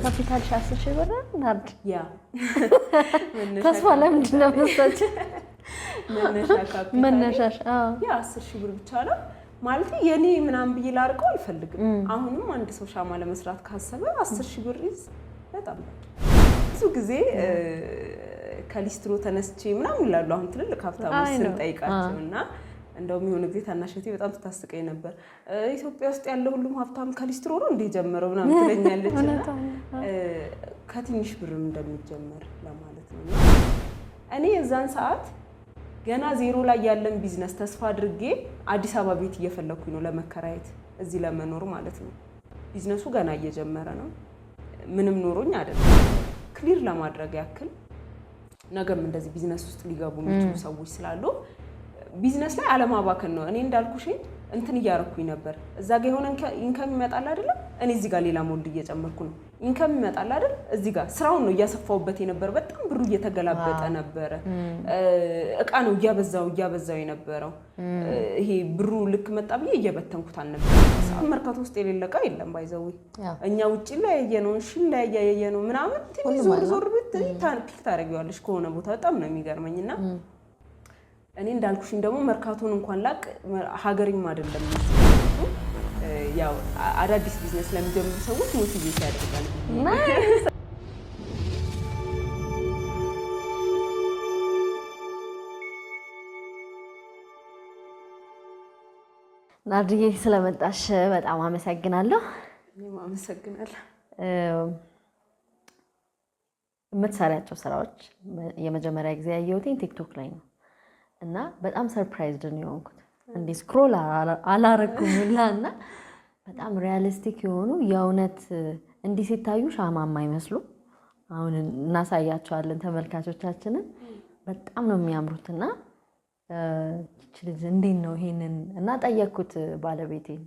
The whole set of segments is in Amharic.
ካፒታል ሻስሽ ይበራ ናርድ ያ ተስፋ ለምንድን ነው መሰለሽ መነሻሽ ያ 10,000 ብር ብቻ ነው ማለት የኔ ምናምን ብዬ ላርቀው አልፈልግም አሁንም አንድ ሰው ሻማ ለመስራት ካሰበ 10,000 ብር ይዝ በጣም ብዙ ጊዜ ከሊስትሮ ተነስቼ ምናምን ይላሉ አሁን ትልልቅ ሀብታሞች ስንጠይቃቸውና እንደውም የሆነ ጊዜ ታናሽቴ በጣም ተታስቀኝ ነበር ኢትዮጵያ ውስጥ ያለው ሁሉም ሀብታም ከሊስትሮ ነው እንደ ጀመረው ምናምን ትለኛለችና ከትንሽ ብርም እንደሚጀመር ለማለት ነው እኔ የዛን ሰዓት ገና ዜሮ ላይ ያለን ቢዝነስ ተስፋ አድርጌ አዲስ አበባ ቤት እየፈለኩኝ ነው ለመከራየት እዚህ ለመኖር ማለት ነው ቢዝነሱ ገና እየጀመረ ነው ምንም ኖሮኝ አይደለም ክሊር ለማድረግ ያክል ነገም እንደዚህ ቢዝነስ ውስጥ ሊገቡ የሚችሉ ሰዎች ስላሉ ቢዝነስ ላይ አለማባከን ነው እኔ እንዳልኩሽ እንትን እያረኩኝ ነበር እዛ ጋር የሆነ ኢንካም ይመጣል አይደል እኔ እዚህ ጋር ሌላ ሞልድ እየጨመርኩ ነው ኢንካም ይመጣል አይደል እዚህ ጋር ስራውን ነው እያሰፋውበት የነበር በጣም ብሩ እየተገላበጠ ነበር እቃ ነው እያበዛው የነበረው ይሄ ብሩ ልክ መጣ ብዬ እየበተንኩት አልነበረ መርካቶ ውስጥ የሌለ እቃ የለም ባይዘው እኛ ውጪ ላይ ያየነው ሽን ላይ ያየነው ምናምን ትንሽ ዞር ብትይ ፒክ ታረጋለሽ ከሆነ ቦታ በጣም ነው የሚገርመኝና እኔ እንዳልኩሽኝ ደግሞ መርካቶን እንኳን ላቅ ሀገሪም አይደለም ያው አዳዲስ ቢዝነስ ለሚጀምሩ ሰዎች ሞቲቬት ያደርጋል ናርዲዬ ስለመጣሽ በጣም አመሰግናለሁ እኔም አመሰግናለሁ የምትሰሪያቸው ስራዎች የመጀመሪያ ጊዜ ያየሁት ቲክቶክ ላይ ነው እና በጣም ሰርፕራይዝድ ነው የሆንኩት እንዴ ስክሮል አላረኩምላና በጣም ሪያሊስቲክ የሆኑ የእውነት እንዲህ ሲታዩ ሻማ የማይመስሉ አሁን እናሳያቸዋለን ተመልካቾቻችንን በጣም ነው የሚያምሩትና እቺ ልጅ እንዴት ነው ይሄንን እና ጠየቅኩት ባለቤቴን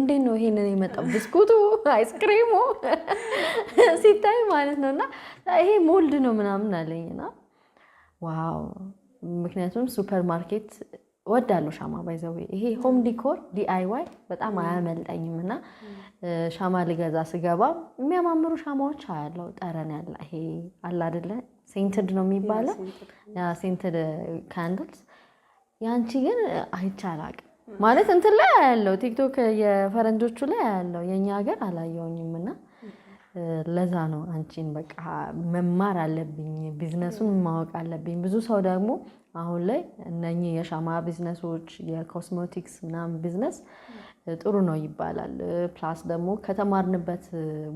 እንዴት ነው ይሄንን የመጣው ብስኩቱ አይስክሪሙ ሲታይ ማለት ነውና ይሄ ሞልድ ነው ምናምን አለኝና ዋው ምክንያቱም ሱፐር ማርኬት ወዳለው ሻማ ባይዘው ይሄ ሆም ዲኮር ዲአይዋይ በጣም አያመልጠኝምና ሻማ ልገዛ ስገባ የሚያማምሩ ሻማዎች አያለው ጠረን ያለ ይሄ አለ አይደለ ሴንትድ ነው የሚባለው ያ ሴንትድ ካንድልስ ያንቺ ግን አይቻላቅ ማለት እንትን ላይ ያለው ቲክቶክ የፈረንጆቹ ላይ ያለው የኛ ሀገር አላየውኝምና ለዛ ነው አንቺን በቃ መማር አለብኝ ቢዝነሱን ማወቅ አለብኝ ብዙ ሰው ደግሞ አሁን ላይ እነኚህ የሻማ ቢዝነሶች የኮስሞቲክስ ምናምን ቢዝነስ ጥሩ ነው ይባላል ፕላስ ደግሞ ከተማርንበት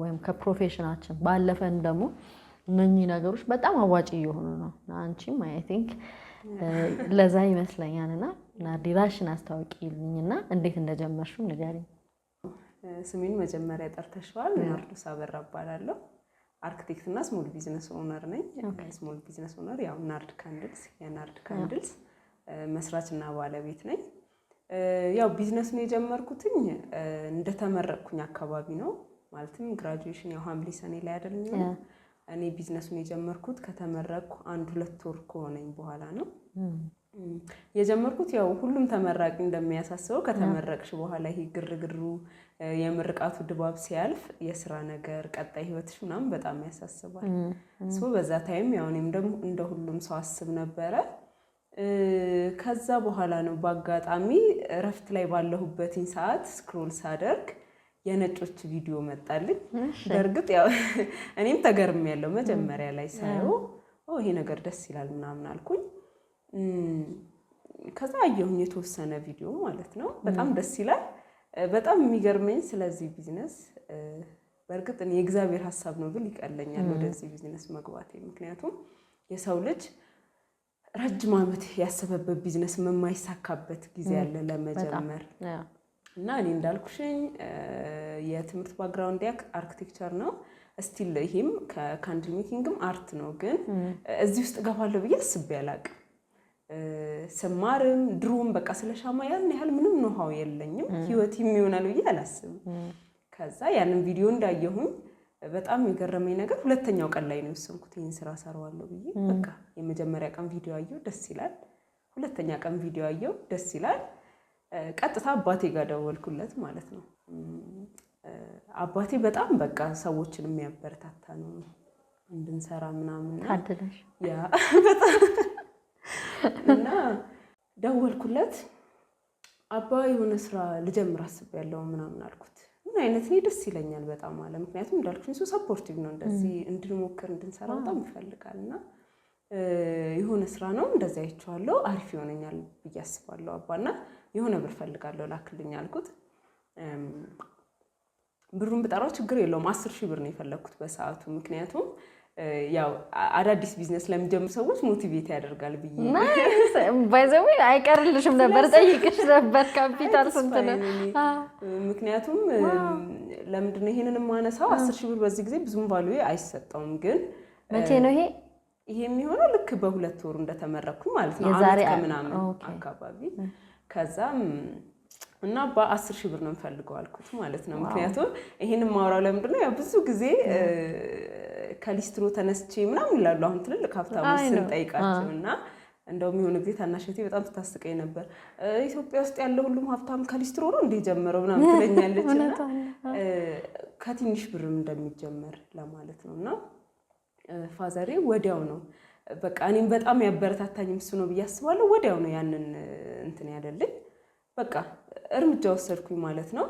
ወይም ከፕሮፌሽናችን ባለፈን ደግሞ እነኚህ ነገሮች በጣም አዋጪ እየሆኑ ነው አንቺም አይ ቲንክ ለዛ ይመስለኛልና ናርዲ ራሽን አስተዋውቂልኝና እንዴት እንደጀመርሽው ንገሪኝ ስሜን መጀመሪያ ጠርተሽዋል ናርዶስ አበራ እባላለሁ አርክቴክት እና ስሞል ቢዝነስ ኦነር ነኝ ስሞል ቢዝነስ ኦነር ያው ናርድ ካንድልስ የናርድ ካንድልስ መስራችና ባለቤት ነኝ ያው ቢዝነሱን የጀመርኩትኝ እንደተመረቅኩኝ አካባቢ ነው ማለትም ግራጁዌሽን ያው ሐምሌ ሰኔ ላይ አይደለም እኔ ቢዝነሱን የጀመርኩት ከተመረቅኩ 1-2 ወር ከሆነኝ በኋላ ነው የጀመርኩት ያው ሁሉም ተመራቂ እንደሚያሳስበው ከተመረቅሽ በኋላ ይሄ ግርግሩ የምርቃቱ ድባብ ሲያልፍ የሥራ ነገር ቀጣይ ህይወትሽ ምናምን በጣም ያሳስባል በዛ ታይም ያው እኔም ደግሞ እንደ ሁሉም ሰው አስብ ነበረ ከዛ በኋላ ነው በአጋጣሚ ረፍት ላይ ባለሁበትኝ ሰዓት ስክሮል ሳደርግ የነጮች ቪዲዮ መጣልኝ በርግጥ ያው እኔም ተገርሜያለሁ መጀመሪያ ላይ ሳየው ይሄ ነገር ደስ ይላል ምናምን አልኩኝ ከዛ አየሁኝ የተወሰነ ቪዲዮ ማለት ነው በጣም ደስ ይላል በጣም የሚገርመኝ ስለዚህ ቢዝነስ በርግጥ እኔ የእግዚአብሔር ሐሳብ ነው ብል ይቀለኛል ወደዚህ ቢዝነስ መግባቴ ምክንያቱም የሰው ልጅ ረጅም ዓመት ያሰበበት ቢዝነስ የማይሳካበት ጊዜ ያለ ለመጀመር እና እኔ እንዳልኩሽኝ የትምህርት ባክግራውንድ አርኪቴክቸር ነው ስቲል ይሄም ከካንድል ሜኪንግም አርት ነው ግን እዚህ ውስጥ ገባለሁ ብዬ አስቤ አላቅም ሰማርም ድሮም በቃ ስለሻማ ያን ያህል ምንም ነው የለኝም ህይወት የሚሆናል ብዬ አላስብም ከዛ ያንን ቪዲዮ እንዳየሁኝ በጣም የገረመኝ ነገር ሁለተኛው ቀን ላይ ነው የወሰንኩት ይሄን ስራ ሰራዋለሁ ብዬ በቃ የመጀመሪያ ቀን ቪዲዮ አየሁ ደስ ይላል ሁለተኛ ቀን ቪዲዮ አየሁ ደስ ይላል ቀጥታ አባቴ ጋር ደወልኩለት ማለት ነው አባቴ በጣም በቃ ሰዎችን የሚያበረታታ ነው እንድንሰራ ምናምን ታድለሽ ያ በጣም እና ደወልኩለት አባ የሆነ ስራ ልጀምር አስቤያለሁ ምናምን አልኩት ምን አይነት ነው ደስ ይለኛል በጣም አለ ምክንያቱም እንዳልኩኝ እሱ ሰፖርቲቭ ነው እንደዚህ እንድንሞክር እንድንሰራ በጣም ይፈልጋልና የሆነ ስራ ነው እንደዚህ አይቼዋለሁ አሪፍ ይሆነኛል ብዬ አስባለሁ አባና የሆነ ብር ፈልጋለሁ ላክልኝ አልኩት ብሩን ብጠራው ችግር የለውም 10,000 ብር ነው የፈለኩት በሰዓቱ ምክንያቱም ያው አዳዲስ ቢዝነስ ለሚጀምሩ ሰዎች ሞቲቬት ያደርጋል ብዬ ባይዘው አይቀርልሽም ነበር ጠይቅሽ ነበር ካፒታል ስንት ነው ምክንያቱም ለምንድን ነው ይሄንን ማነሳው 10,000 ብር በዚህ ጊዜ ብዙም ቫልዩ አይሰጠውም ግን መቼ ነው ይሄ የሚሆነው ልክ በሁለት ወር እንደተመረኩኝ ማለት ነው አመት ከምናምን አካባቢ ከዛም እና በ10,000 ብር ነው የምፈልገው አልኩት ማለት ነው ምክንያቱም ይሄንን ማውራው ለምንድን ነው ያው ብዙ ጊዜ ከሊስትሮ ተነስቼ ምናምን ይላሉ አሁን ትልልቅ ሀብታሞች ስንጠይቃቸውና እንደውም የሆነ ጊዜ ታናሽቴ በጣም ትታስቀኝ ነበር ኢትዮጵያ ውስጥ ያለው ሁሉም ሀብታም ከሊስትሮ ነው እንደ ጀመረው ምናምን ትለኛለችና ከትንሽ ብርም እንደሚጀመር ለማለት ነውና ፋዘሬ ወዲያው ነው በቃ እኔም በጣም ያበረታታኝ እሱ ነው ብዬ አስባለሁ ወዲያው ነው ያንን እንትን ያደልኝ በቃ እርምጃ ወሰድኩኝ ማለት ነው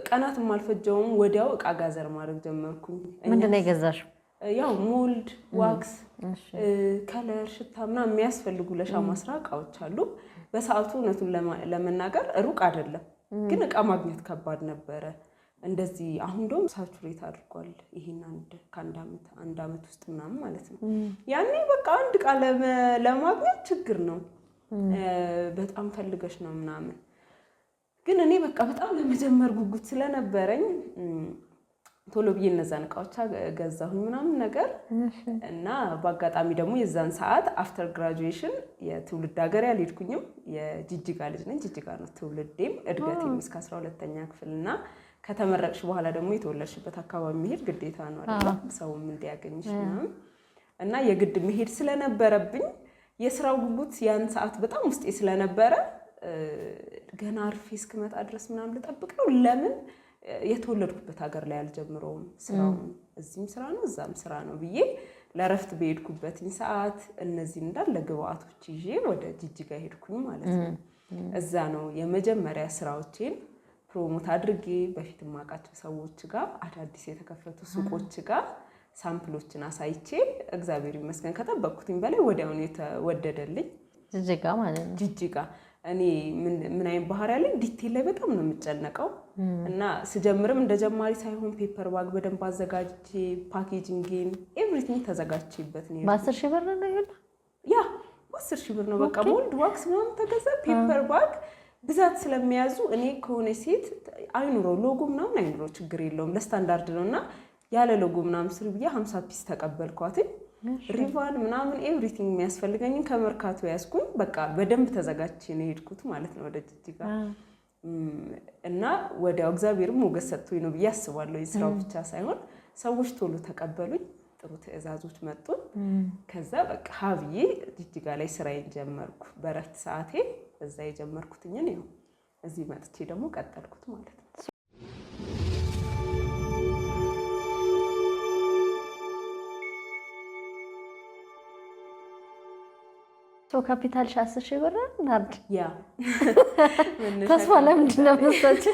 ቀናትም አልፈጀውም ወዲያው እቃ ጋዘር ማድረግ ጀመርኩኝ ምንድነው የገዛሽው ያው ሞልድ ዋክስ ከለር ሽታ ምናምን የሚያስፈልጉ ለሻማ ስራ እቃዎች አሉ በሰዓቱ እውነቱን ለመናገር ሩቅ አይደለም ግን እቃ ማግኘት ከባድ ነበረ እንደዚህ አሁን ደግሞ ሳቹሬት አድርጓል ይሄን አንድ አመት ውስጥ ምናምን ማለት ነው ያኔ በቃ አንድ እቃ ለማግኘት ችግር ነው በጣም ፈልገሽ ነው ምናምን ግን እኔ በቃ በጣም ለመጀመር ጉጉት ስለነበረኝ ቶሎ ብዬ እነዛን እቃዎች ገዛሁኝ ምናምን ነገር እና በአጋጣሚ ደግሞ የዛን ሰዓት አፍተር ግራጁዌሽን የትውልድ ሀገር ያልሄድኩኝም የጂጂጋ ልጅ ነኝ ጂጂጋ ነው ትውልዴም እድገቴም እስከ 12ኛ ክፍልና ከተመረቅሽ በኋላ ደግሞ የተወለድሽበት አካባቢ መሄድ ግዴታ ነው አይደል ሰውም እንዲያገኝሽ ምናምን እና የግድ መሄድ ስለነበረብኝ የስራው ጉጉት ያን ሰዓት በጣም ውስጤ ስለነበረ ገና አርፌ እስክመጣ ድረስ ምናምን ልጠብቅ ነው ለምን የተወለድኩበት ሀገር ላይ አልጀምረውም ስራውን እዚህም ስራ ነው እዛም ስራ ነው ብዬ ለረፍት በሄድኩበትኝ ሰዓት እነዚህ እንዳለ ግብአቶች ይዤ ወደ ጂጂጋ ሄድኩኝ ማለት ነው እዛ ነው የመጀመሪያ ስራዎቼን ፕሮሞት አድርጌ በፊት ማቃቸው ሰዎች ጋር አዳዲስ የተከፈቱ ሱቆች ጋር ሳምፕሎችን አሳይቼ እግዚአብሔር ይመስገን ከጠበቅኩትኝ በላይ ወዲያውኑ የተወደደልኝ ጂጂጋ ማለት ነው ጂጂጋ እኔ ምን አይነት ባህሪ ያለኝ ዲቴል ላይ በጣም ነው የምጨነቀው እና ስጀምርም እንደጀማሪ ሳይሆን ፔፐር ባግ በደንብ አዘጋጅቼ ፓኬጂንግን ኤቭሪቲንግ ተዘጋጅቼበት ነው በ10,000 ብር ነው ይሁን ያ በ10,000 ብር ነው በቃ ሞልድ ዋክስ ምናምን ተገዛ ፔፐር ባግ ብዛት ስለሚያዙ እኔ ከሆነ ሴት አይኑረው ሎጎ ምናምን አይኑረው ችግር የለውም ለስታንዳርድ ነውና ያለ ሎጎ ምናምን ስር ብዬ 50 ፒስ ተቀበልኳት ሪቫን ምናምን ኤቭሪቲንግ የሚያስፈልገኝን ከመርካቶ ያስኩኝ በቃ በደንብ ተዘጋጅቼ ነው ሄድኩት ማለት ነው ወደ ጂጂጋ እና ወዲያው እግዚአብሔርም ሞገስ ሰጥቶኝ ነው ብዬ አስባለሁ የስራው ብቻ ሳይሆን ሰዎች ቶሎ ተቀበሉኝ ጥሩ ትዕዛዞች መጡ ከዛ በቃ ሀብዬ ጂጂጋ ላይ ስራዬን ጀመርኩ በረፍት ሰዓቴ እዛ የጀመርኩትኝ ነው እዚህ መጥቼ ደግሞ ቀጠልኩት ማለት ነው ሶ ካፒታል 10,000 ብር ናርድ ያ ተስፋ ለምንድን ነው መሰለሽ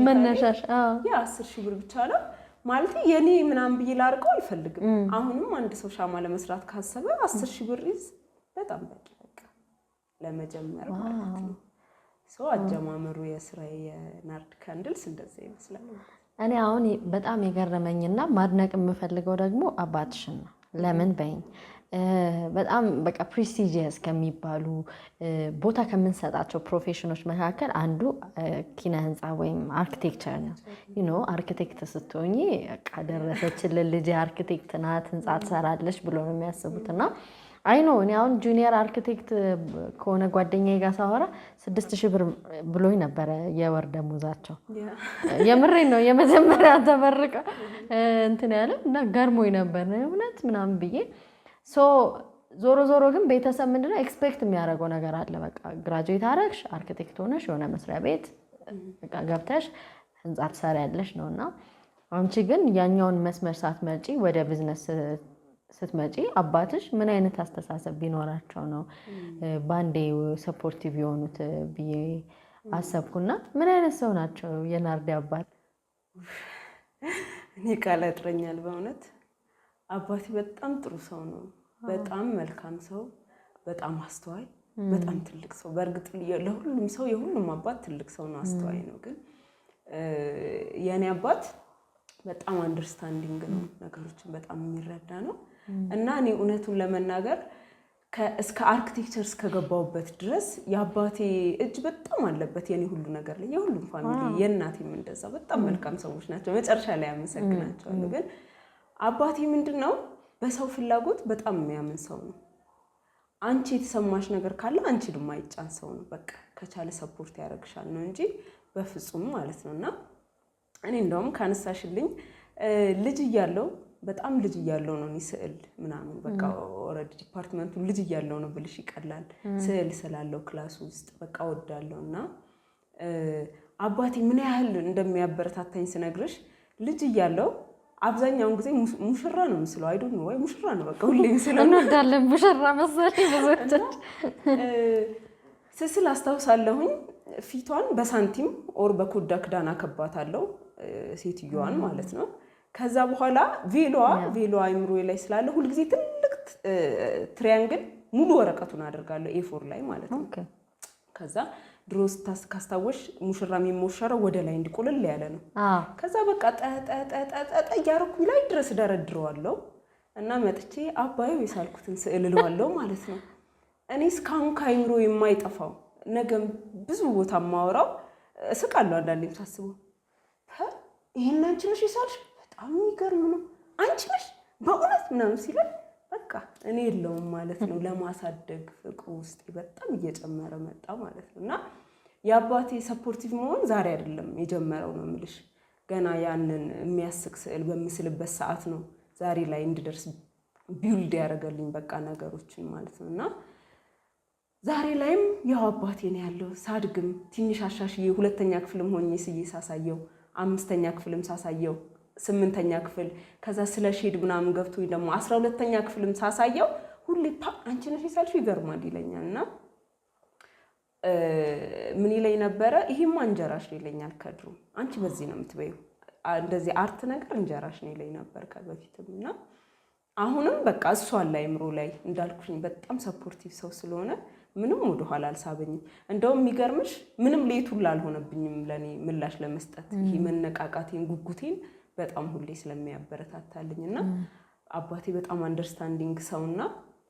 መነሻሽ ያ 10,000 ብር ብቻ ነው ማለት የኔ ምናምን ብዬ ላርቀው አልፈልግም አሁንም አንድ ሰው ሻማ ለመስራት ካሰበ 10,000 ብር ይዝ በጣም በቂ በቃ ለመጀመር ማለት ነው ሶ አጀማመሩ የስራዬ የናርድ ካንድልስ እንደዚህ ይመስላል እኔ አሁን በጣም የገረመኝና ማድነቅ የምፈልገው ደግሞ አባትሽን ነው ለምን በይኝ በጣም በቃ ፕሬስቲጂየስ ከሚባሉ ቦታ ከምንሰጣቸው ፕሮፌሽኖች መካከል አንዱ ኪነ ህንፃ ወይም አርኪቴክቸር ነው አርኪቴክት ስትሆኚ በቃ ደረሰችልን ልጅ አርኪቴክት ናት ህንፃ ትሰራለች ብሎ ነው የሚያስቡትና አይ ኖ እኔ አሁን ጁኒየር አርኪቴክት ከሆነ ጓደኛዬ ጋር ሳወራ 6,000 ብር ብሎኝ ነበረ የወር ደሞዛቸው የምሬን ነው የመጀመሪያ ተመርቀ እንትን ያለ እና ገርሞኝ ነበር እውነት ምናምን ብዬ ሶ ዞሮ ግን ቤተሰብ ምንድነው ኤክስፔክት የሚያደርገው ነገር አለ በቃ ግራጁዌት አረግሽ አርኪቴክት ሆነሽ የሆነ መስሪያ ቤት በቃ ገብተሽ ህንጻ ትሰሪያለሽ ነውና አንቺ ግን ያኛውን መስመር ሳትመጪ ወደ ቢዝነስ ስትመጪ አባትሽ ምን አይነት አስተሳሰብ ቢኖራቸው ነው ባንዴ ሰፖርቲቭ የሆኑት ብዬ አሰብኩና ምን አይነት ሰው ናቸው የናርዲ አባት? እኔ ቃል ያጥረኛል በእውነት። አባቴ በጣም ጥሩ ሰው ነው። በጣም መልካም ሰው፣ በጣም አስተዋይ፣ በጣም ትልቅ ሰው። በእርግጥ ለሁሉም ሰው የሁሉም አባት ትልቅ ሰው ነው፣ አስተዋይ ነው። ግን የኔ አባት በጣም አንደርስታንዲንግ ነው፣ ነገሮችን በጣም የሚረዳ ነው። እና እኔ እውነቱን ለመናገር እስከ አርኪቴክቸር እስከገባውበት ድረስ የአባቴ እጅ በጣም አለበት የኔ ሁሉ ነገር ላይ። የሁሉም ፋሚሊ የእናቴም እንደዛ በጣም መልካም ሰዎች ናቸው። መጨረሻ ላይ አመሰግናቸዋለሁ። ግን አባቴ ምንድነው በሰው ፍላጎት በጣም የሚያምን ሰው ነው። አንቺ የተሰማሽ ነገር ካለ አንቺ ድማ አይጫን ሰው ነው። በቃ ከቻለ ሰፖርት ያደርግሻል ነው እንጂ በፍጹም ማለት ነውና እኔ እንደውም ካነሳሽልኝ ልጅ እያለው በጣም ልጅ እያለው ነው ስዕል ምናምን በቃ ኦሬዲ ዲፓርትመንቱ ልጅ እያለው ነው ብልሽ ይቀላል። ስዕል ስላለው ክላስ ውስጥ በቃ ወዳለውና አባቴ ምን ያህል እንደሚያበረታታኝ ስነግርሽ ልጅ እያለው አብዛኛውን ጊዜ ሙሽራ ነው ምስለው አይዶ ነው ወይ ሙሽራ ነው በቃ ሁሌ ምስለው እንወዳለን ሙሽራ መሰለኝ ብዙዎቻችን ስስል አስታውሳለሁኝ። ፊቷን በሳንቲም ኦር በኮዳ ክዳን አከባታለሁ ሴትዮዋን ማለት ነው። ከዛ በኋላ ቬሎዋ አይምሮዬ ላይ ስላለ ሁሉ ጊዜ ትልቅ ትሪያንግል ሙሉ ወረቀቱን አደርጋለሁ ኤ4 ላይ ማለት ነው። ከዛ ድሮ ካስታወሽ ሙሽራ የሚሞሸረው ወደ ላይ እንዲቆልል ያለ ነው። ከዛ በቃ ጠጠጠጠጠ ያርኩ ላይ ድረስ ደረድረዋለሁ እና መጥቼ አባዩ የሳልኩትን ስዕል እለዋለሁ ማለት ነው። እኔ እስካሁን ከአይምሮ የማይጠፋው ነገም ብዙ ቦታ ማወራው እስቃለሁ። አንዳንዴም ሳስበው ይሄን አንቺ ነሽ የሳልሽ በጣም የሚገርም ነው አንቺ ነሽ በእውነት ምናምን ሲለኝ በቃ እኔ የለውም ማለት ነው። ለማሳደግ ፍቅሩ ውስጥ በጣም እየጨመረ መጣ ማለት ነው። እና የአባቴ ሰፖርቲቭ መሆን ዛሬ አይደለም የጀመረው ነው የምልሽ። ገና ያንን የሚያስቅ ስዕል በምስልበት ሰዓት ነው ዛሬ ላይ እንድደርስ ቢውልድ ያደረገልኝ በቃ ነገሮችን ማለት ነው። እና ዛሬ ላይም ያው አባቴ ነው ያለው። ሳድግም ትንሽ አሻሽዬ 2ኛ ክፍልም ሆኜ ስዬ ሳሳየው 5ኛ ክፍልም ሳሳየው 8ኛ ክፍል ከዛ ስለ ሼድ ምናምን ገብቶ ደግሞ 12ኛ ክፍልም ሳሳየው ሁሌ አንቺ ነሽ የሳልሽው ይገርማል ይለኛልና ምን ይለኝ ነበረ ይሄማ እንጀራሽ ነው ይለኛል። ከድሮ አንቺ በዚህ ነው የምትበይው እንደዚህ አርት ነገር እንጀራሽ ነው ይለኝ ነበር ከበፊትም። እና አሁንም በቃ እሱ አለ አይምሮ ላይ እንዳልኩኝ በጣም ሰፖርቲቭ ሰው ስለሆነ ምንም ወደ ኋላ አልሳበኝም። እንደውም የሚገርምሽ ምንም ሌቱላ አልሆነብኝም ለኔ ምላሽ ለመስጠት ይሄ መነቃቃቴን ጉጉቴን በጣም ሁሌ ስለሚያበረታታልኝና አባቴ በጣም አንደርስታንዲንግ ሰውና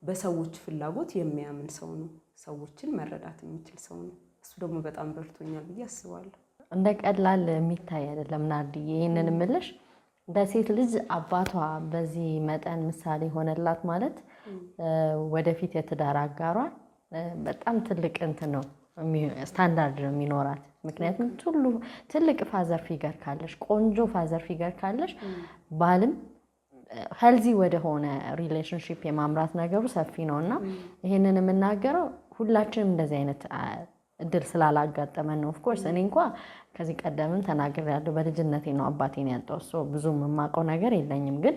በሰዎች ፍላጎት የሚያምን ሰው ነው። ሰዎችን መረዳት የሚችል ሰው ነው። እሱ ደግሞ በጣም በርቶኛል ብዬ አስባለሁ። እንደ ቀላል የሚታይ አይደለም ናርዲ። ይሄንን ምልሽ በሴት ልጅ አባቷ በዚህ መጠን ምሳሌ ሆነላት ማለት ወደፊት የትዳር አጋሯን በጣም ትልቅ እንትን ነው ስታንዳርድ ነው የሚኖራት። ምክንያቱም ሁሉ ትልቅ ፋዘር ፊገር ካለሽ ቆንጆ ፋዘር ፊገር ካለሽ ባልም ሄልዚ ወደ ሆነ ሪሌሽንሺፕ የማምራት ነገሩ ሰፊ ነውና ይሄንን የምናገረው ሁላችንም እንደዚህ አይነት እድል ስላላጋጠመን ነው። ኦፍ ኮርስ እኔ እንኳን ከዚህ ቀደምም ተናግሬያለሁ። በልጅነቴ ነው አባቴን ያጣው። ብዙ የማውቀው ነገር የለኝም። ግን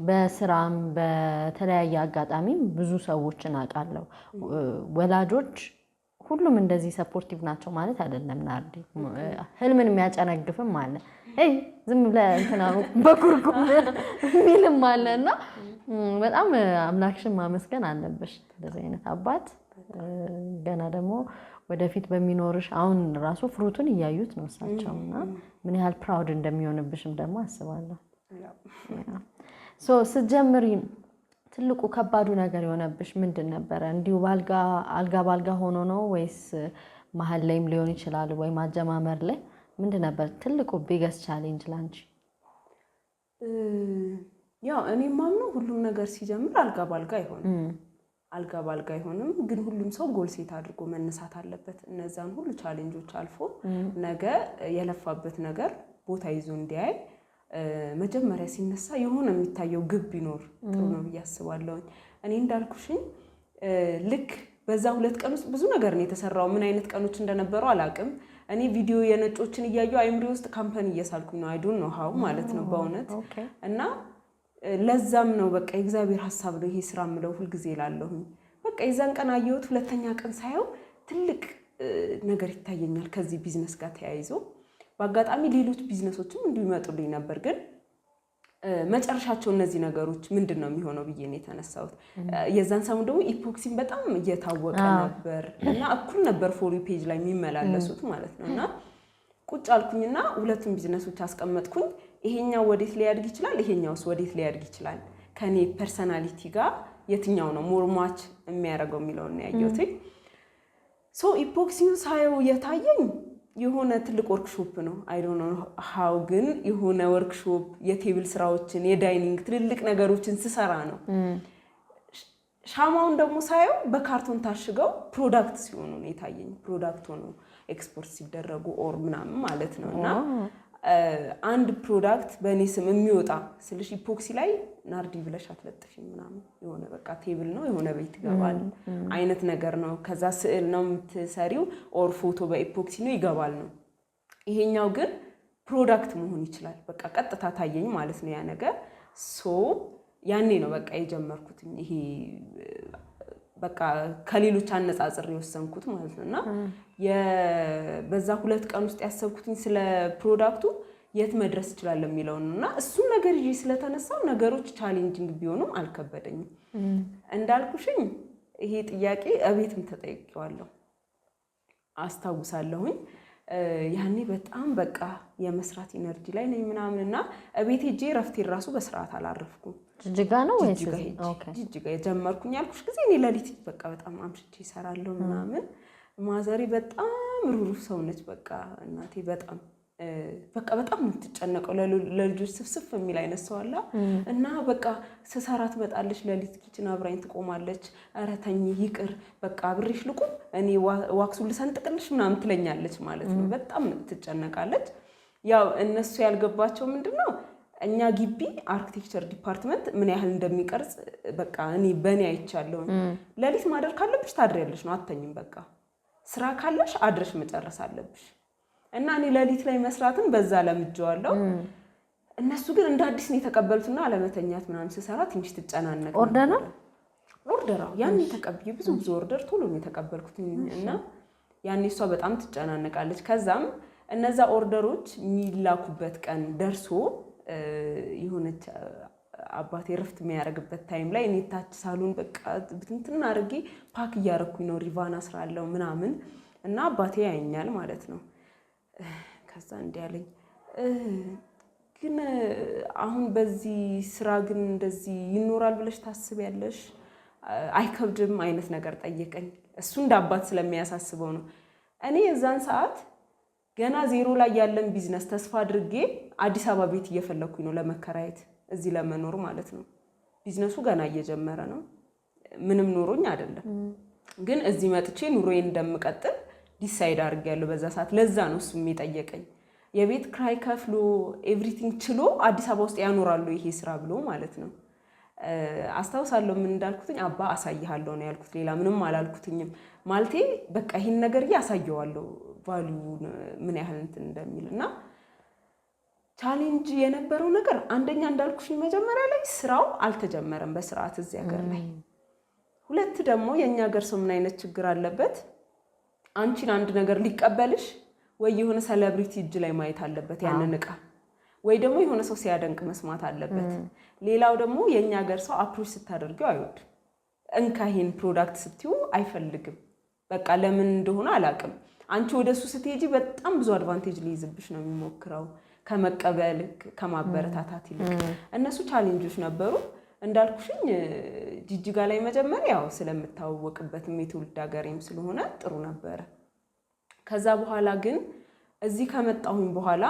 በስራም በተለያየ አጋጣሚም ብዙ ሰዎችን አውቃለሁ። ወላጆች ሁሉም እንደዚህ ሰፖርቲቭ ናቸው ማለት አይደለም ናርዲ። ህልምን የሚያጨነግፍም አለ። ዝም ብለህ እንትና በኩርኩም የሚልም አለና በጣም አምላክሽን ማመስገን አለብሽ። እንደዚህ አይነት አባት ገና ደግሞ ወደፊት በሚኖርሽ አሁን ራሱ ፍሩቱን እያዩት ነው እሳቸውና ምን ያህል ፕራውድ እንደሚሆንብሽም ደግሞ አስባለሁ። ስትጀምሪ ትልቁ ከባዱ ነገር የሆነብሽ ምንድን ነበረ? እንዲሁ አልጋ ባልጋ ሆኖ ነው ወይስ መሀል ላይም ሊሆን ይችላል ወይ ማጀማመር ላይ ምንድን ነበር ትልቁ ቢገስት ቻሌንጅ ላንቺ? ያው እኔ ማምነው ሁሉም ነገር ሲጀምር አልጋ ባልጋ አይሆንም። ግን ሁሉም ሰው ጎል ሴት አድርጎ መነሳት አለበት። እነዛን ሁሉ ቻሌንጆች አልፎ ነገ የለፋበት ነገር ቦታ ይዞ እንዲያይ መጀመሪያ ሲነሳ የሆነ የሚታየው ግብ ቢኖር ጥሩ ነው ብዬ አስባለሁ። እኔ እንዳልኩሽኝ ልክ በዛ 2 ቀን ውስጥ ብዙ ነገር ነው የተሰራው። ምን አይነት ቀኖች እንደነበሩ አላውቅም። እኔ ቪዲዮ የነጮችን እያዩ አይምሪ ውስጥ ካምፓኒ እየሳልኩኝ ነው። አይ ዶንት ኖ ሃው ማለት ነው በእውነት እና ለዛም ነው በቃ የእግዚአብሔር ሐሳብ ነው ይሄ ስራ ምለው ሁልጊዜ እላለሁኝ። በቃ የዛን ቀን አየሁት። ሁለተኛ ቀን ሳየው ትልቅ ነገር ይታየኛል ከዚህ ቢዝነስ ጋር ተያይዞ። በአጋጣሚ ሌሎች ቢዝነሶችም እንዲሁ ይመጡልኝ ነበር፣ ግን መጨረሻቸው እነዚህ ነገሮች ምንድን ነው የሚሆነው ብዬ ነው የተነሳሁት። የዛን ሰሞን ደግሞ ኢፖክሲን በጣም እየታወቀ ነበር እና እኩል ነበር ፎር ዩ ፔጅ ላይ የሚመላለሱት ማለት ነው። እና ቁጭ አልኩኝና ሁለቱም ቢዝነሶች አስቀመጥኩኝ። ይሄኛው ወዴት ሊያድግ ይችላል፣ ይሄኛውስ ወዴት ሊያድግ ይችላል፣ ከኔ ፐርሰናሊቲ ጋር የትኛው ነው ሞር ማች የሚያደርገው የሚለውን ነው ያየሁት። ሶ ኢፖክሲን ሳየው የታየኝ የሆነ ትልቅ ወርክሾፕ ነው። አይ ዶንት ኖ ሃው፣ ግን የሆነ ወርክሾፕ የቴብል ስራዎችን የዳይኒንግ ትልልቅ ነገሮችን ስሰራ ነው። ሻማውን ደግሞ ሳየው በካርቶን ታሽገው ፕሮዳክት ሲሆኑ ነው የታየኝ። ፕሮዳክት ሆኖ ኤክስፖርት ሲደረጉ ኦር ምናምን ማለት ነው። እና አንድ ፕሮዳክት በእኔ ስም የሚወጣ ስልሽ ኢፖክሲ ላይ ናርዲ ብለሽ አትለጥፊም ምናምን፣ የሆነ በቃ ቴብል ነው የሆነ ቤት ይገባል አይነት ነገር ነው። ከዛ ስዕል ነው የምትሰሪው ኦር ፎቶ በኢፖክሲ ነው ይገባል ነው። ይሄኛው ግን ፕሮዳክት መሆን ይችላል። በቃ ቀጥታ ታየኝ ማለት ነው ያ ነገር። ሶ ያኔ ነው በቃ የጀመርኩት ይሄ በቃ ከሌሎች አነጻጽር የወሰንኩት ማለት ነው። እና በዛ 2 ቀን ውስጥ ያሰብኩትኝ ስለ ፕሮዳክቱ የት መድረስ ይችላል የሚለው ነው። እና እሱን ነገር ይዤ ስለተነሳው ነገሮች ቻሌንጂንግ ቢሆኑም አልከበደኝም። እንዳልኩሽኝ ይሄ ጥያቄ እቤትም ተጠይቄዋለሁ አስታውሳለሁኝ። ያኔ በጣም በቃ የመስራት ኢነርጂ ላይ ነኝ ምናምን እና እቤት ሄጄ ረፍቴን ራሱ በስርዓት አላረፍኩም። ጅጅጋ ነው ወይስ ጅጅጋ የጀመርኩኝ ያልኩሽ ጊዜ እኔ ለሊት በቃ በጣም አምሽቼ እሰራለሁ ምናምን። ማዘሪ በጣም ሩሩፍ ሰው ነች። በቃ እናቴ በጣም በጣም የምትጨነቀው ለልጆች ስፍስፍ የሚል አይነት ሰው አለ እና በቃ ስሰራ ትመጣለች ለሊት ኪችን አብራኝ ትቆማለች። ኧረ ተኝ ይቅር በቃ አብሬሽ ልቁም እኔ ዋክሱን ልሰንጥቅልሽ ምናምን ትለኛለች ማለት ነው። በጣም ትጨነቃለች። ያው እነሱ ያልገባቸው ምንድነው እኛ ግቢ አርኪቴክቸር ዲፓርትመንት ምን ያህል እንደሚቀርጽ በቃ እኔ በእኔ አይቻለሁ። ለሊት ማደር ካለብሽ ታድሪያለሽ ነው፣ አተኝም። በቃ ስራ ካለሽ አድረሽ መጨረስ አለብሽ። እና እኔ ለሊት ላይ መስራትን በዛ ለምጄዋለሁ። እነሱ ግን እንደ አዲስ ነው የተቀበሉትና አለመተኛት ምናምን ስሰራ ትንሽ ትጨናነቅ። ኦርደራው ያኔ ተቀብዬ ብዙ ኦርደር ቶሎ ነው የተቀበልኩት እና ያኔ እሷ በጣም ትጨናነቃለች። ከዛም እነዛ ኦርደሮች የሚላኩበት ቀን ደርሶ የሆነች አባቴ ረፍት የሚያደርግበት ታይም ላይ እኔ ታች ሳሎን በቃ ብትንትን አድርጌ ፓክ እያደረኩኝ ነው፣ ሪቫን አስራለሁ ምናምን እና አባቴ ያየኛል ማለት ነው። ከዛ እንዲህ አለኝ፣ ግን አሁን በዚህ ስራ ግን እንደዚህ ይኖራል ብለሽ ታስቢያለሽ? አይከብድም አይነት ነገር ጠየቀኝ። እሱ እንደ አባት ስለሚያሳስበው ነው። እኔ የዛን ሰዓት ገና ዜሮ ላይ ያለን ቢዝነስ ተስፋ አድርጌ አዲስ አበባ ቤት እየፈለኩኝ ነው ለመከራየት፣ እዚህ ለመኖር ማለት ነው። ቢዝነሱ ገና እየጀመረ ነው፣ ምንም ኖሮኝ አይደለም። ግን እዚህ መጥቼ ኑሮዬን እንደምቀጥል ዲሳይድ አድርጌያለሁ በዛ ሰዓት። ለዛ ነው እሱም የጠየቀኝ። የቤት ክራይ ከፍሎ ኤቭሪቲንግ ችሎ አዲስ አበባ ውስጥ ያኖራሉ ይሄ ስራ ብሎ ማለት ነው። አስታውሳለሁ ምን እንዳልኩትኝ፣ አባ አሳይሃለሁ ነው ያልኩት። ሌላ ምንም አላልኩትኝም። ማለቴ በቃ ይሄን ነገር አሳየዋለሁ ቫልዩ ምን ያህል እንትን እንደሚል እና ቻሌንጅ የነበረው ነገር አንደኛ እንዳልኩሽ መጀመሪያ ላይ ስራው አልተጀመረም በስርዓት እዚህ ሀገር ላይ። ሁለት ደግሞ የኛ ሀገር ሰው ምን አይነት ችግር አለበት፣ አንቺን አንድ ነገር ሊቀበልሽ ወይ የሆነ ሴሌብሪቲ እጅ ላይ ማየት አለበት ያንን እቃ፣ ወይ ደግሞ የሆነ ሰው ሲያደንቅ መስማት አለበት። ሌላው ደግሞ የኛ ሀገር ሰው አፕሮች ስታደርገው አይወድ፣ እንካ ይሄን ፕሮዳክት ስትዩ አይፈልግም። በቃ ለምን እንደሆነ አላውቅም። አንቺ ወደሱ ስትሄጂ በጣም ብዙ አድቫንቴጅ ሊይዝብሽ ነው የሚሞክረው ከመቀበል ከማበረታታት ይልቅ። እነሱ ቻሌንጆች ነበሩ እንዳልኩሽኝ። ጅጅጋ ላይ መጀመሪያ ያው ስለምታወቅበትም የትውልድ ሀገሬም ስለሆነ ጥሩ ነበረ። ከዛ በኋላ ግን እዚህ ከመጣሁኝ በኋላ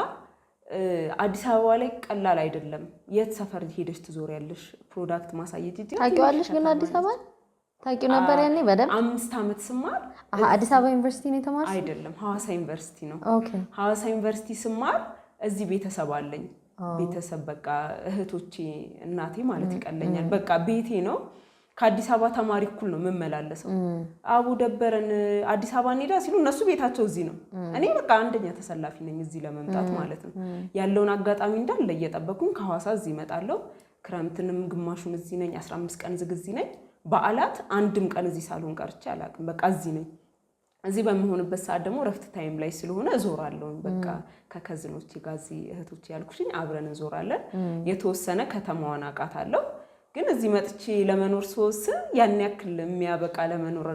አዲስ አበባ ላይ ቀላል አይደለም። የት ሰፈር ሄደሽ ትዞሪያለሽ ፕሮዳክት ማሳየት ይጂ ታውቂዋለሽ? ግን አዲስ አበባ ታውቂው ነበር ያኔ በደንብ? 5 ዓመት ስማር አዲስ አበባ ዩኒቨርሲቲ ነው የተማርሽ? አይደለም፣ ሐዋሳ ዩኒቨርሲቲ ነው። ኦኬ። ሐዋሳ ዩኒቨርሲቲ ስማር እዚህ ቤተሰብ አለኝ። ቤተሰብ በቃ እህቶቼ እናቴ ማለት ይቀለኛል። በቃ ቤቴ ነው። ከአዲስ አበባ ተማሪ እኩል ነው የምመላለሰው። አቡ ደበረን አዲስ አበባ እንሄዳ ሲሉ እነሱ ቤታቸው እዚህ ነው። እኔ በቃ አንደኛ ተሰላፊ ነኝ እዚህ ለመምጣት ማለት ነው። ያለውን አጋጣሚ እንዳለ እየጠበኩኝ ከሐዋሳ እዚህ እመጣለሁ። ክረምትንም ግማሹን እዚህ ነኝ። 15 ቀን ዝግ እዚህ ነኝ። በዓላት አንድም ቀን እዚህ ሳልሆን ቀርቼ አላውቅም። በቃ እዚህ ነኝ። እዚህ በሚሆንበት ሰዓት ደግሞ ረፍት ታይም ላይ ስለሆነ እዞራለሁ። በቃ ከከዝኖቼ ጋር እዚህ እህቶቼ ያልኩሽኝ አብረን እንዞራለን። የተወሰነ ከተማዋን አውቃታለሁ። ግን እዚህ መጥቼ ለመኖር ስወስን ያን ያክል የሚያበቃ ለመኖር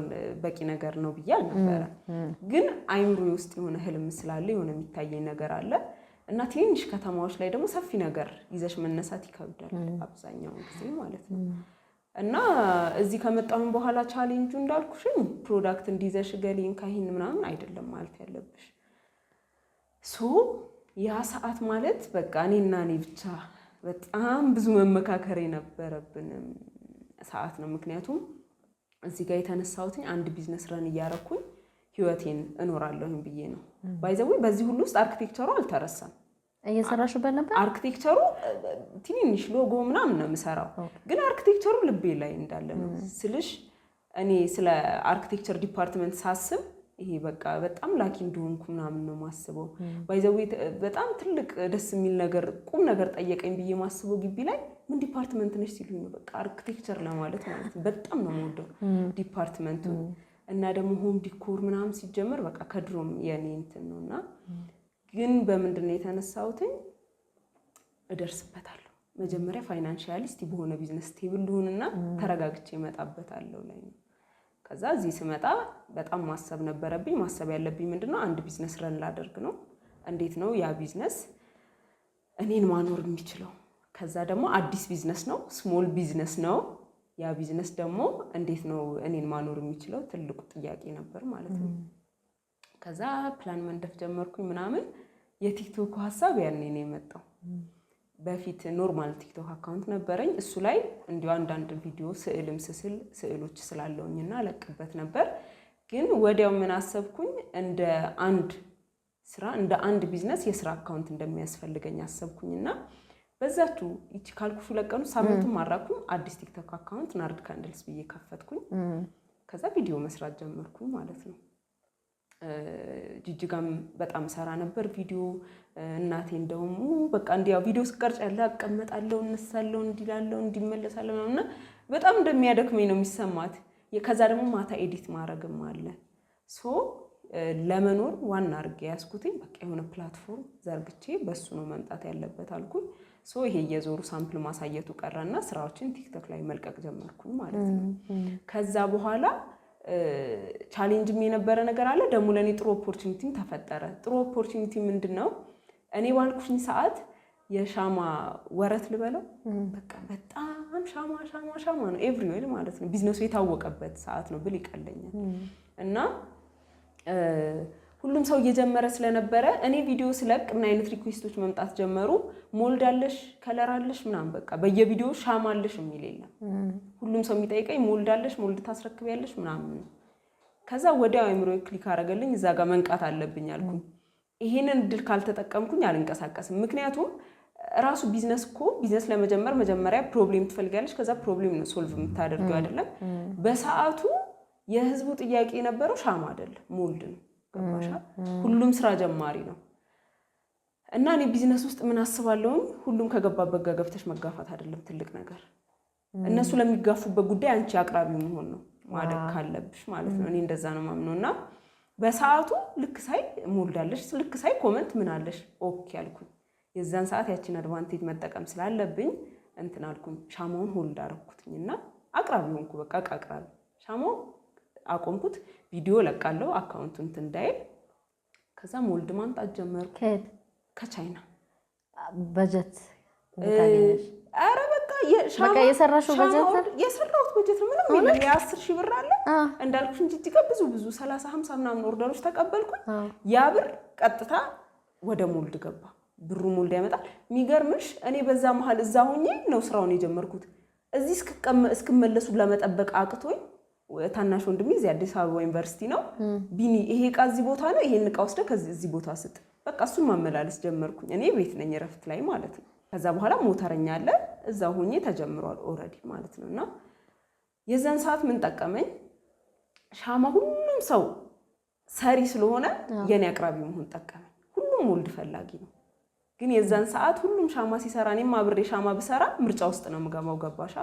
በቂ ነገር ነው ብዬ አልነበረ። ግን አይምሮዬ ውስጥ የሆነ ህልም ስላለ የሆነ የሚታየኝ ነገር አለ እና ትንሽ ከተማዎች ላይ ደግሞ ሰፊ ነገር ይዘሽ መነሳት ይከብዳል አብዛኛውን ጊዜ ማለት ነው። እና እዚህ ከመጣሁኝ በኋላ ቻሌንጁ እንዳልኩሽኝ ፕሮዳክት እንዲዘሽ ገሊን ካሂን ምናምን አይደለም ማለት ያለብሽ። ያ ሰዓት ማለት በቃ እኔና እኔ ብቻ በጣም ብዙ መመካከር የነበረብን ሰዓት ነው። ምክንያቱም እዚህ ጋር የተነሳሁት አንድ ቢዝነስ ረን እያረኩኝ ህይወቴን እኖራለሁኝ ብዬ ነው። ባይዘው በዚህ ሁሉ ውስጥ አርኪቴክቸሩ አልተረሳም። እየሰራሽበት ነበር? አርኪቴክቸሩ ትንሽ ሎጎ ምናምን ነው የምሰራው፣ ግን አርኪቴክቸሩ ልቤ ላይ እንዳለ ነው ስልሽ። እኔ ስለ አርኪቴክቸር ዲፓርትመንት ሳስብ ይሄ በቃ በጣም ላኪ እንደሆንኩ ምናምን ነው ማስበው። ባይዘው በጣም ትልቅ ደስ የሚል ነገር ቁም ነገር ጠየቀኝ ብዬ ማስበው ግቢ ላይ ምን ዲፓርትመንት ነሽ ሲሉኝ ነው በቃ አርኪቴክቸር ለማለት ማለት ነው። በጣም ነው የምወደው ዲፓርትመንቱ እና ደግሞ ሆም ዲኮር ምናምን ሲጀመር በቃ ከድሮም የኔ እንትን ነውና፣ ግን በምንድን ነው የተነሳሁትኝ? እደርስበታለሁ መጀመሪያ ፋይናንሻሊ እስቲ በሆነ ቢዝነስ ስቴብል ልሁንና ተረጋግቼ እመጣበታለሁ ላይ ነው። ከዛ እዚህ ስመጣ በጣም ማሰብ ነበረብኝ። ማሰብ ያለብኝ ምንድነው አንድ ቢዝነስ ረን ላደርግ ነው። እንዴት ነው ያ ቢዝነስ እኔን ማኖር የሚችለው? ከዛ ደግሞ አዲስ ቢዝነስ ነው፣ ስሞል ቢዝነስ ነው። ያ ቢዝነስ ደግሞ እንዴት ነው እኔን ማኖር የሚችለው? ትልቁ ጥያቄ ነበር ማለት ነው። ከዛ ፕላን መንደፍ ጀመርኩኝ ምናምን። የቲክቶክ ሀሳብ ያኔ ነው የመጣው። በፊት ኖርማል ቲክቶክ አካውንት ነበረኝ። እሱ ላይ እንዲሁ አንዳንድ ቪዲዮ ስዕልም ስስል ስዕሎች ስላለውኝና አለቅበት ነበር። ግን ወዲያው ምን አሰብኩኝ? እንደ አንድ ስራ እንደ አንድ ቢዝነስ የስራ አካውንት እንደሚያስፈልገኝ አሰብኩኝና በዛችሁ ይቺ ካልኩሽ ለቀኑ ሳምንቱን ማራኩኝ አዲስ ቲክቶክ አካውንት ናርድ ካንድልስ ብዬ ከፈትኩኝ። ከዛ ቪዲዮ መስራት ጀመርኩኝ ማለት ነው። ጅጅጋም በጣም ሰራ ነበር ቪዲዮ። እናቴ እንደውም በቃ እንዲያው ቪዲዮ ስቀርጭ ያለ አቀመጣለሁ፣ እነሳለሁ፣ እንዲላለሁ፣ እንዲመለሳለሁ እና በጣም እንደሚያደክመኝ ነው የሚሰማት። ከዛ ደግሞ ማታ ኤዲት ማድረግም አለ። ለመኖር ዋና አድርጌ ያስኩትኝ በቃ የሆነ ፕላትፎርም ዘርግቼ በሱ ነው መምጣት ያለበት አልኩኝ። ይሄ የዞሩ ሳምፕል ማሳየቱ ቀረና ስራዎችን ቲክቶክ ላይ መልቀቅ ጀመርኩኝ ማለት ነው። ከዛ በኋላ ቻሌንጅም የነበረ ነገር አለ። ደግሞ ለኔ ጥሩ ኦፖርቹኒቲም ተፈጠረ። ጥሩ ኦፖርቹኒቲ ምንድነው? እኔ ባልኩኝ ሰዓት የሻማ ወረት ልበለው በቃ በጣም ሻማ ነው ኤቭሪዌል ማለት ነው። ቢዝነሱ የታወቀበት ሰዓት ነው ብል ይቀለኛል። እና ሁሉም ሰው እየጀመረ ስለነበረ እኔ ቪዲዮ ስለቅ ምን አይነት ሪኩዌስቶች መምጣት ጀመሩ? ሞልድ አለሽ፣ ከለር አለሽ ምናምን በቃ በየቪዲዮ ሻማ አለሽ የሚል የለም። ሁሉም ሰው የሚጠይቀኝ ሞልድ አለሽ፣ ሞልድ ታስረክቢያለሽ ምናምን። ከዛ ወዲያው አይምሮዬ ክሊክ አደረገልኝ። እዛ ጋር መንቃት አለብኝ አልኩኝ። ይሄንን እድል ካልተጠቀምኩኝ አልንቀሳቀስም። ምክንያቱም ራሱ ቢዝነስ እኮ ቢዝነስ ለመጀመር መጀመሪያ ፕሮብሌም ትፈልጋለሽ። ከዛ ፕሮብሌም ነው ሶልቭ የምታደርገው አይደለም። በሰዓቱ የህዝቡ ጥያቄ የነበረው ሻማ አይደለም ሞልድ ነው። ገባሻ? ሁሉም ስራ ጀማሪ ነው። እና እኔ ቢዝነስ ውስጥ ምን አስባለሁ? ሁሉም ከገባበት ጋር ገብተሽ መጋፋት አይደለም ትልቅ ነገር። እነሱ ለሚጋፉበት ጉዳይ አንቺ አቅራቢ መሆን ነው ማደግ ካለብሽ ማለት ነው። እኔ እንደዛ ነው ማምነው። እና በሰዓቱ ልክ ሳይ ሞልዳለሽ፣ ልክ ሳይ ኮመንት ምን አለሽ ኦኬ አልኩኝ። የዛን ሰዓት ያችን አድቫንቴጅ መጠቀም ስላለብኝ እንትን አልኩኝ። ሻማውን ሆልድ አደረኩትኝና አቅራቢ ሆንኩ። በቃ አቅራቢ ሻማው አቆምኩት። ቪዲዮ ለቃለሁ አካውንቱ እንትን እንዳይል። ከዛ ሞልድ ማምጣት ጀመርኩ ከቻይና። በጀት አረ በቃ የሰራሽው በጀት የሰራሁት በጀት ምንም የለም። የ10 ሺህ ብር አለ እንዳልኩሽ እንጂ እጅግ ብዙ 30 50 ምናምን ኦርደሮች ተቀበልኩኝ። ያ ብር ቀጥታ ወደ ሞልድ ገባ። ብሩ ሞልድ ያመጣል። የሚገርምሽ እኔ በዛ መሀል እዛ ሆኜ ነው ስራውን የጀመርኩት። እዚህ እስክመለሱ ለመጠበቅ አቅቶኝ ታናሽ ወንድሜ እዚህ አዲስ አበባ ዩኒቨርሲቲ ነው። ቢኒ ይሄ ዕቃ እዚህ ቦታ ነው፣ ይሄን ዕቃ ወስደህ ከዚህ ቦታ ስጥ። በቃ እሱን ማመላለስ ጀመርኩኝ። እኔ ቤት ነኝ እረፍት ላይ ማለት ነው። ከዛ በኋላ ሞተረኛ አለ እዛ ሆኜ ተጀምሯል ኦልሬዲ ማለት ነውና የዛን ሰዓት ምን ጠቀመኝ? ሻማ ሁሉም ሰው ሰሪ ስለሆነ የኔ አቅራቢ መሆን ጠቀመኝ። ሁሉም ሞልድ ፈላጊ ነው። ግን የዛን ሰዓት ሁሉም ሻማ ሲሰራ እኔም አብሬ ሻማ ብሰራ ምርጫ ውስጥ ነው የምገባው። ገባሻ?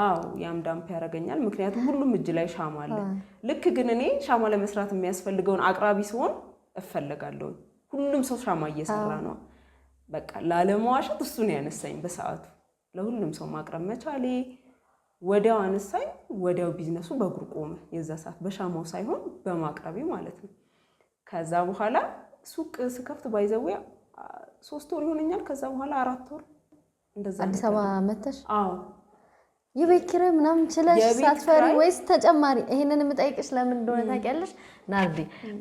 አዎ ያም ዳምፕ ያደርገኛል። ምክንያቱም ሁሉም እጅ ላይ ሻማ አለ። ልክ ግን እኔ ሻማ ለመስራት የሚያስፈልገውን አቅራቢ ሲሆን እፈለጋለሁ። ሁሉም ሰው ሻማ እየሰራ ነው። በቃ ላለመዋሸት እሱ ነው ያነሳኝ በሰዓቱ። ለሁሉም ሰው ማቅረብ መቻሌ ወዲያው አነሳኝ። ወዲያው ቢዝነሱ በእግሩ ቆመ። የዛ ሰዓት በሻማው ሳይሆን በማቅረቤ ማለት ነው። ከዛ በኋላ ሱቅ ስከፍት ባይዘው 3 ወር ይሆነኛል። ከዛ በኋላ 4 ወር እንደዛ አዲስ አበባ መተሽ? አዎ የቤት ኪራይ ምናምን ችለሽ ሳትፈሪ ወይስ ተጨማሪ? ይሄንን የምጠይቅሽ ለምን እንደሆነ ታውቂያለሽ ናርዲ?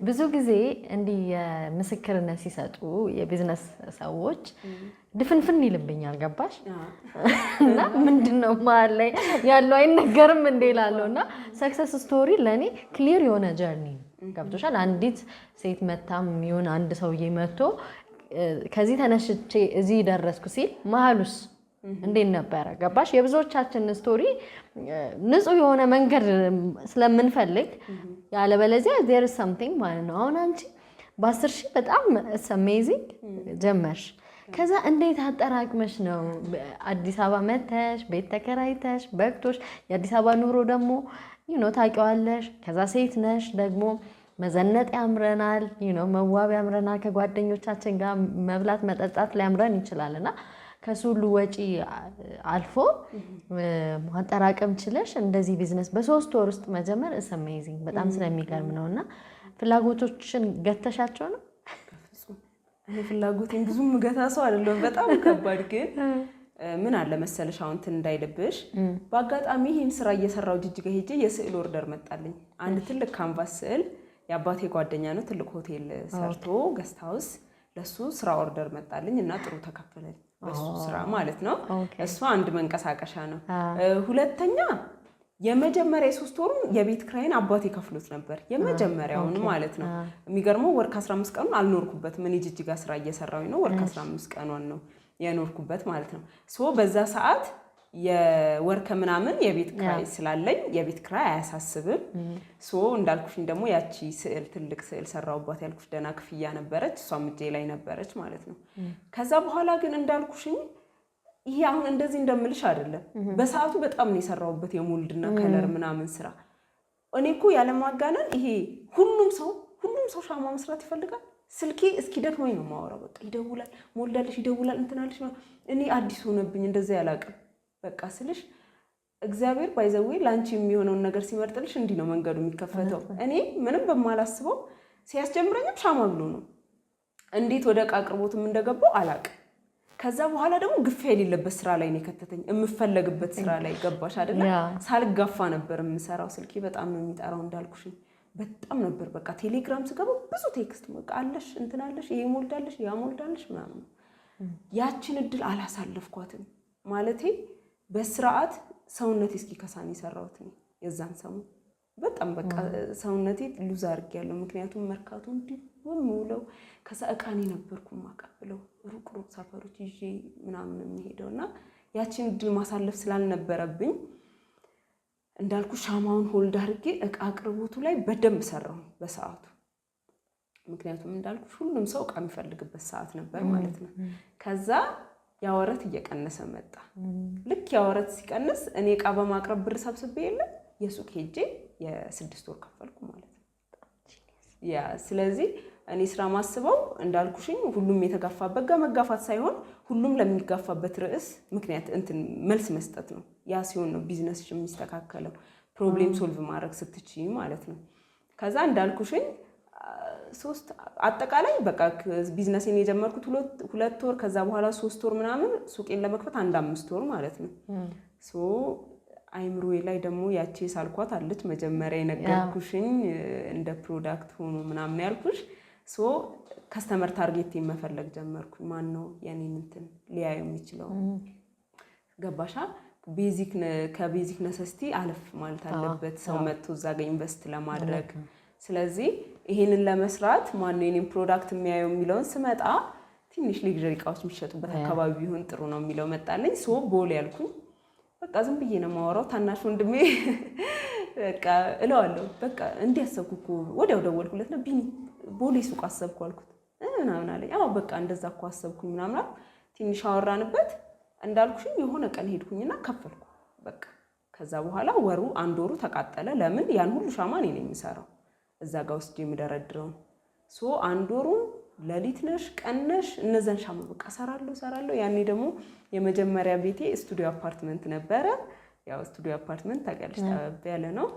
ብዙ ጊዜ እንዲህ የምስክርነት ሲሰጡ የቢዝነስ ሰዎች ድፍንፍን ይልብኛል። ገባሽ? እና ምንድነው መሀል ላይ ያለው አይነገርም እንዴ እላለሁ። እና ሰክሰስ ስቶሪ ለእኔ ክሊር የሆነ ጀርኒ ገብቶሻል። አንዲት ሴት መታም ይሁን አንድ ሰውዬ መጥቶ ከዚህ ተነሽቼ እዚህ ደረስኩ ሲል መሀሉስ እንዴት ነበረ? ገባሽ? የብዙዎቻችን ስቶሪ ንጹህ የሆነ መንገድ ስለምንፈልግ ያለበለዚያ there is something ማለት ነው። አሁን አንቺ በ10 ሺህ በጣም አሜዚንግ ጀመርሽ። ከዛ እንዴት አጠራቅመሽ ነው አዲስ አበባ መተሽ ቤት ተከራይተሽ በቅቶሽ? የአዲስ አበባ ኑሮ ደግሞ ታውቂዋለሽ። ከዛ ሴት ነሽ ደግሞ መዘነጥ ያምረናል፣ መዋብ ያምረናል። ከጓደኞቻችን ጋር መብላት መጠጣት ሊያምረን ይችላልና ከሱ ሁሉ ወጪ አልፎ ማጠራቀም ችለሽ እንደዚህ ቢዝነስ በ3 ወር ውስጥ መጀመር is amazing በጣም ስለሚገርም ነውና ፍላጎቶችን ገተሻቸው ነው? እኔ ፍላጎቴን ብዙም ገታ ሰው አይደለም። በጣም ከባድ ግን ምን አለ መሰለሽ አሁን እንትን እንዳይልብሽ በአጋጣሚ ይሄን ስራ እየሰራው ጅጅጋ ሄጄ የስዕል ኦርደር መጣልኝ። አንድ ትልቅ ካንቫስ ስዕል የአባቴ ጓደኛ ነው ትልቅ ሆቴል ሰርቶ ገስት ሃውስ ለሱ ስራ ኦርደር መጣልኝ እና ጥሩ ተከፈለኝ በሱ ስራ ማለት ነው። እሱ አንድ መንቀሳቀሻ ነው። ሁለተኛ የመጀመሪያ 3 ወሩን የቤት ክራይን አባቴ ከፍሎት ነበር የመጀመሪያውን ማለት ነው። የሚገርመው ወር ከ15 ቀኑን አልኖርኩበትም። እኔ ጅጅጋ ስራ እየሰራሁኝ ነው። ወር ከ15 ቀኑን ነው የኖርኩበት ማለት ነው። ሶ በዛ ሰዓት የወር ከምናምን የቤት ክራይ ስላለኝ የቤት ክራይ አያሳስብም። ሶ እንዳልኩሽኝ ደግሞ ያቺ ስዕል ትልቅ ስዕል ሰራውባት ያልኩሽ ደና ክፍያ ነበረች። እሷም እጄ ላይ ነበረች ማለት ነው። ከዛ በኋላ ግን እንዳልኩሽኝ ይሄ አሁን እንደዚህ እንደምልሽ አይደለም። በሰዓቱ በጣም ነው የሰራውበት የሞልድና ከለር ምናምን ስራ። እኔ እኮ ያለማጋነን ይሄ ሁሉም ሰው ሻማ መስራት ይፈልጋል። ስልኬ እስኪ ደክሞኝ ነው ማወራው። በቃ ይደውላል፣ ሞልዳለሽ፣ ይደውላል፣ እንትናለሽ። እኔ አዲስ ሆነብኝ እንደዛ ያላቀም በቃ ስልሽ እግዚአብሔር ባይዘው ላንቺ የሚሆነውን ነገር ሲመርጥልሽ እንዲህ ነው መንገዱ የሚከፈተው። እኔ ምንም በማላስበው ሲያስጀምረኝም ሻማ ብሎ ነው። እንዴት ወደ ዕቃ አቅርቦትም እንደገባው አላቅም። ከዛ በኋላ ደግሞ ግፋ የሌለበት ስራ ላይ ነው የከተተኝ። የምፈለግበት ስራ ላይ ገባሽ አይደለ? ሳልጋፋ ነበር የምሰራው። ስልኬ በጣም ነው የሚጠራው እንዳልኩሽ በጣም ነበር። በቃ ቴሌግራም ስገባ ብዙ ቴክስት በቃ አለሽ እንትናለሽ ይሄ ሞልዳለሽ ያ ሞልዳለሽ ምናምን። ያችን እድል አላሳለፍኳትም ማለቴ በስርዓት ሰውነቴ እስኪ ከሳን የሰራሁት ነው የዛን ሰሞን በጣም በቃ ሰውነቴ ሉዝ አድርጌያለሁ። ምክንያቱም መርካቶ እንዲውለው ከዛ እቃኔ ነበርኩ ማቀብለው ሩቅ ሰፈሮች ይዤ ምናምን የሚሄደውና ያችን እድል ማሳለፍ ስላልነበረብኝ እንዳልኩ ሻማውን ሆልድ አድርጌ እቃ አቅርቦቱ ላይ በደንብ ሰራሁ በሰዓቱ። ምክንያቱም እንዳልኩ ሁሉም ሰው እቃ የሚፈልግበት ሰዓት ነበር ማለት ነው። ከዛ ያወረት እየቀነሰ መጣ። ልክ ያወረት ሲቀንስ እኔ እቃ በማቅረብ ብር ሰብስቤ የለ የሱቅ ሄጄ የ6 ወር ከፈልኩ ማለት ነው። ያ ስለዚህ እኔ ስራ ማስበው እንዳልኩሽኝ ሁሉም የተጋፋበት ጋር መጋፋት ሳይሆን ሁሉም ለሚጋፋበት ርዕስ ምክንያት እንትን መልስ መስጠት ነው። ያ ሲሆን ነው ቢዝነስሽ የሚስተካከለው ፕሮብሌም ሶልቭ ማድረግ ስትችይ ማለት ነው። ከዛ እንዳልኩሽኝ 3 አጠቃላይ በቃ ቢዝነስን የጀመርኩት 2 ወር ከዛ በኋላ 3 ወር ምናምን ሱቄን ለመክፈት 5 ወር ማለት ነው። ሶ አይምሮዬ ላይ ደግሞ ያቺ ሳልኳት አለች መጀመሪያ የነገርኩሽኝ እንደ ፕሮዳክት ሆኖ ምናምን ያልኩሽ። ሶ ከስተመር ታርጌት መፈለግ ጀመርኩ። ማን ነው የኔን እንትን ሊያዩ የሚችለው? ገባሻ? ከቤዚክ ነሰስቲ አለፍ ማለት አለበት ሰው መጥቶ እዛ ጋር ኢንቨስት ለማድረግ። ስለዚህ ይሄንን ለመስራት ማን ነው የኔን ፕሮዳክት የሚያየው የሚለውን ስመጣ ትንሽ ሌግዠሪ እቃዎች የሚሸጡበት አካባቢ ቢሆን ጥሩ ነው የሚለው መጣለኝ። ሶ ቦሌ ያልኩኝ በቃ ዝም ብዬ ነው የማወራው። ታናሽ ወንድሜ በቃ እለዋለሁ በቃ እንዲያሰብኩ እኮ ወዲያው ደወልኩለት ነው ቢኒ ቦሌ ሱቅ አሰብኩ አልኩት ምናምን አለኝ። አዎ በቃ እንደዛ እኮ አሰብኩኝ ምናምን ትንሽ አወራንበት። እንዳልኩሽኝ የሆነ ቀን ሄድኩኝና ከፈልኩ በቃ። ከዛ በኋላ አንድ ወሩ ተቃጠለ። ለምን ያን ሁሉ ሻማ እኔ ነኝ የምሰራው እዛ ጋር ውስጥ የምደረድረው። አንድ ወሩ ሌሊት ነሽ ቀን ነሽ እነዛን ሻማ በቃ ሰራለሁ። ያኔ ደግሞ የመጀመሪያ ቤቴ ስቱዲዮ አፓርትመንት ነበረ። ያው ስቱዲዮ አፓርትመንት ታውቂያለሽ ጠበብ ያለ ነው።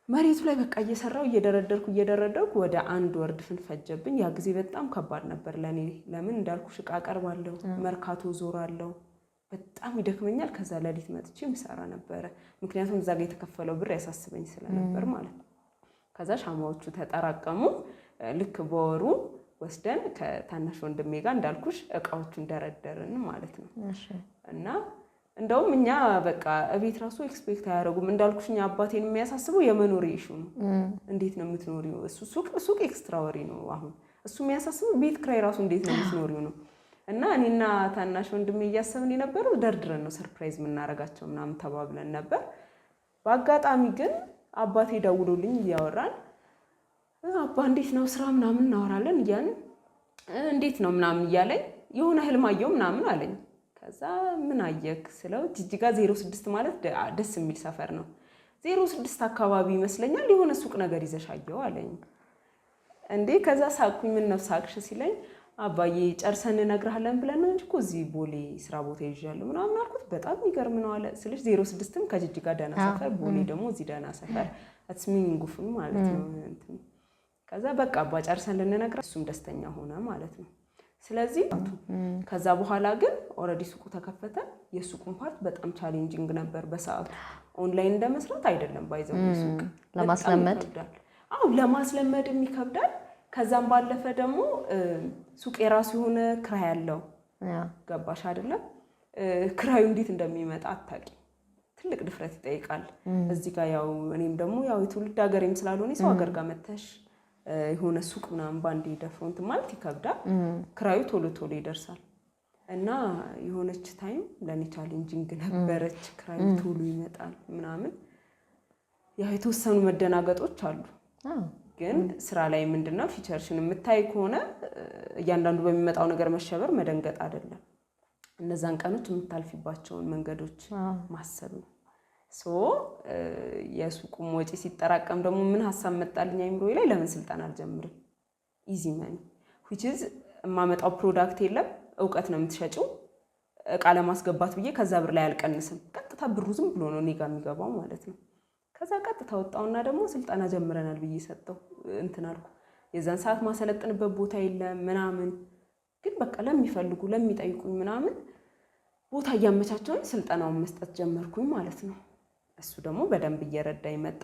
መሬቱ ላይ በቃ እየደረደርኩ ወደ አንድ ወር ድፍን ፈጀብኝ። ያ ጊዜ በጣም ከባድ ነበር ለኔ። ለምን እንዳልኩሽ ዕቃ አቀርባለሁ፣ መርካቶ ዞራለሁ፣ በጣም ይደክመኛል። ከዛ ሌሊት መጥቼ ምሰራ ነበረ። ምክንያቱም እዛ ጋር የተከፈለው ብር ያሳስበኝ ስለነበር ማለት ነው። ከዛ ሻማዎቹ ተጠራቀሙ። ልክ በወሩ ወስደን ከታናሽ ወንድሜ ጋር እንዳልኩሽ ዕቃዎቹን ደረደርን ማለት ነው። እና እንደውም እኛ በቃ እቤት ራሱ ኤክስፔክት አያደርጉም። እንዳልኩሽ እኛ አባቴን የሚያሳስበው የመኖር ኢሹ ነው። እንዴት ነው የምትኖሪው? እሱ ሱቅ ኤክስትራ ወሬ ነው። አሁን እሱ የሚያሳስበው ቤት ክራይ ራሱ እንዴት ነው የምትኖሪው ነው። እና እኔና ታናሽ ወንድሜ እያሰብን የነበረው ደርድረን ነው ሰርፕራይዝ የምናደርጋቸው ምናምን ተባብለን ነበር። በአጋጣሚ ግን አባቴ ደውሎልኝ እያወራን አባ እንዴት ነው ስራ ምናምን እናወራለን እያን እንዴት ነው ምናምን እያለኝ የሆነ ህልም አየሁ ምናምን አለኝ። ከዛ ምን አየክ ስለው ጅጅጋ 06 ማለት ደስ የሚል ሰፈር ነው። 06 አካባቢ ይመስለኛል የሆነ ሱቅ ነገር ይዘሻየው አለኝ። እንዴ ከዛ ሳቅኩኝ። ምን ነው ሳቅሽ ሲለኝ አባዬ ጨርሰን እነግርሃለን ብለን ነው እንጂ እኮ እዚህ ቦሌ ስራ ቦታ ይዣለሁ ምናምን አልኩት። በጣም ይገርም ነው አለ። ስልሽ 06ም ከጅጅጋ ደህና ሰፈር፣ ቦሌ ደግሞ እዚህ ደህና ሰፈር አትስሚንጉፉን ማለት ነው እንትን። ከዛ በቃ አባ ጨርሰን ልንነግር እሱም ደስተኛ ሆነ ማለት ነው። ስለዚህ ከዛ በኋላ ግን ኦልሬዲ ሱቁ ተከፈተ። የሱቁን ፓርት በጣም ቻሌንጂንግ ነበር በሰዓቱ። ኦንላይን እንደመስራት አይደለም ባይዘው ሱቅ ለማስለመድ ለማስለመድም ይከብዳል። ከዛም ባለፈ ደግሞ ሱቅ የራሱ የሆነ ክራይ አለው። ገባሽ አይደለም? ክራዩ እንዴት እንደሚመጣ አታውቂ። ትልቅ ድፍረት ይጠይቃል። እዚህ ጋር ያው እኔም ደግሞ ያው የትውልድ ሀገሬም ስላልሆነ ሰው ሀገር ጋር መተሽ የሆነ ሱቅ ምናምን ባንዴ ደፍሮ እንትን ማለት ይከብዳል። ክራዩ ቶሎ ይደርሳል። እና የሆነች ታይም ለኔ ቻሌንጂንግ ነበረች። ክራዩ ቶሎ ይመጣል ምናምን ያው የተወሰኑ መደናገጦች አሉ። ግን ስራ ላይ ምንድነው ፊቸርሽን የምታይ ከሆነ እያንዳንዱ በሚመጣው ነገር መሸበር መደንገጥ አይደለም። እነዛን ቀኖች የምታልፊባቸውን መንገዶች ማሰብ ነው። የሱቁም ወጪ ሲጠራቀም ደግሞ ምን ሀሳብ መጣልኝ አይምሮዬ ላይ ለምን ስልጠና አልጀምርም? ኢዚ መኒ which is የማመጣው ፕሮዳክት የለም፣ እውቀት ነው የምትሸጪው። እቃ ለማስገባት ብዬ ከዛ ብር ላይ አልቀንስም። ቀጥታ ብሩ ዝም ብሎ ነው እኔ ጋር የሚገባው ማለት ነው። ከዛ ቀጥታ ወጣውና ደግሞ ስልጠና ጀምረናል ብዬ ሰጠው እንትን አልኩ። የዛን ሰዓት ማሰለጥንበት ቦታ የለም ምናምን፣ ግን በቃ ለሚፈልጉ ለሚጠይቁኝ ምናምን ቦታ እያመቻቸውን ስልጠናውን መስጠት ጀመርኩኝ ማለት ነው። እሱ ደግሞ በደንብ እየረዳ ይመጣ።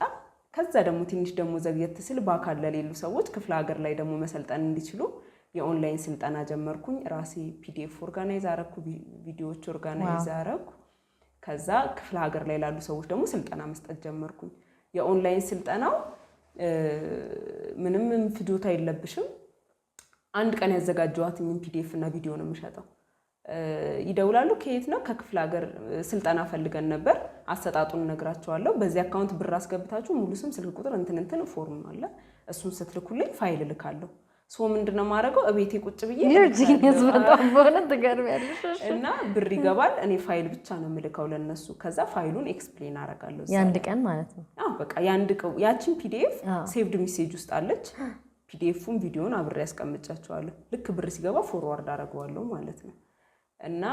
ከዛ ደግሞ ትንሽ ደግሞ ዘግየት ስል በአካል ለሌሉ ሰዎች ክፍለ ሀገር ላይ ደግሞ መሰልጠን እንዲችሉ የኦንላይን ስልጠና ጀመርኩኝ። ራሴ ፒዲኤፍ ኦርጋናይዝ አረኩ፣ ቪዲዮዎች ኦርጋናይዝ አረኩ። ከዛ ክፍለ ሀገር ላይ ላሉ ሰዎች ደግሞ ስልጠና መስጠት ጀመርኩኝ። የኦንላይን ስልጠናው ምንም ፍጆታ የለብሽም። አንድ ቀን ያዘጋጀዋትኝ ፒዲኤፍ እና ቪዲዮ ነው የምሸጠው። ይደውላሉ። ከየት ነው? ከክፍለ ሀገር ስልጠና ፈልገን ነበር። አሰጣጡን እነግራቸዋለሁ። በዚህ አካውንት ብር አስገብታችሁ ሙሉ ስም፣ ስልክ ቁጥር እንትን ፎርም አለ። እሱን ስትልኩልኝ ፋይል እልካለሁ። ምንድነው ማድረገው? እቤቴ ቁጭ ብዬ እና ብር ይገባል። እኔ ፋይል ብቻ ነው የምልከው ለነሱ። ከዛ ፋይሉን ኤክስፕሌን አደርጋለሁ። ያንድ ቀን ማለት ነው። በቃ ያችን ፒዲኤፍ ሴቭድ ሜሴጅ ውስጥ አለች። ፒዲኤፉን ቪዲዮን አብሬ ያስቀምጫቸዋለሁ። ልክ ብር ሲገባ ፎርዋርድ አደርገዋለሁ ማለት ነው። እና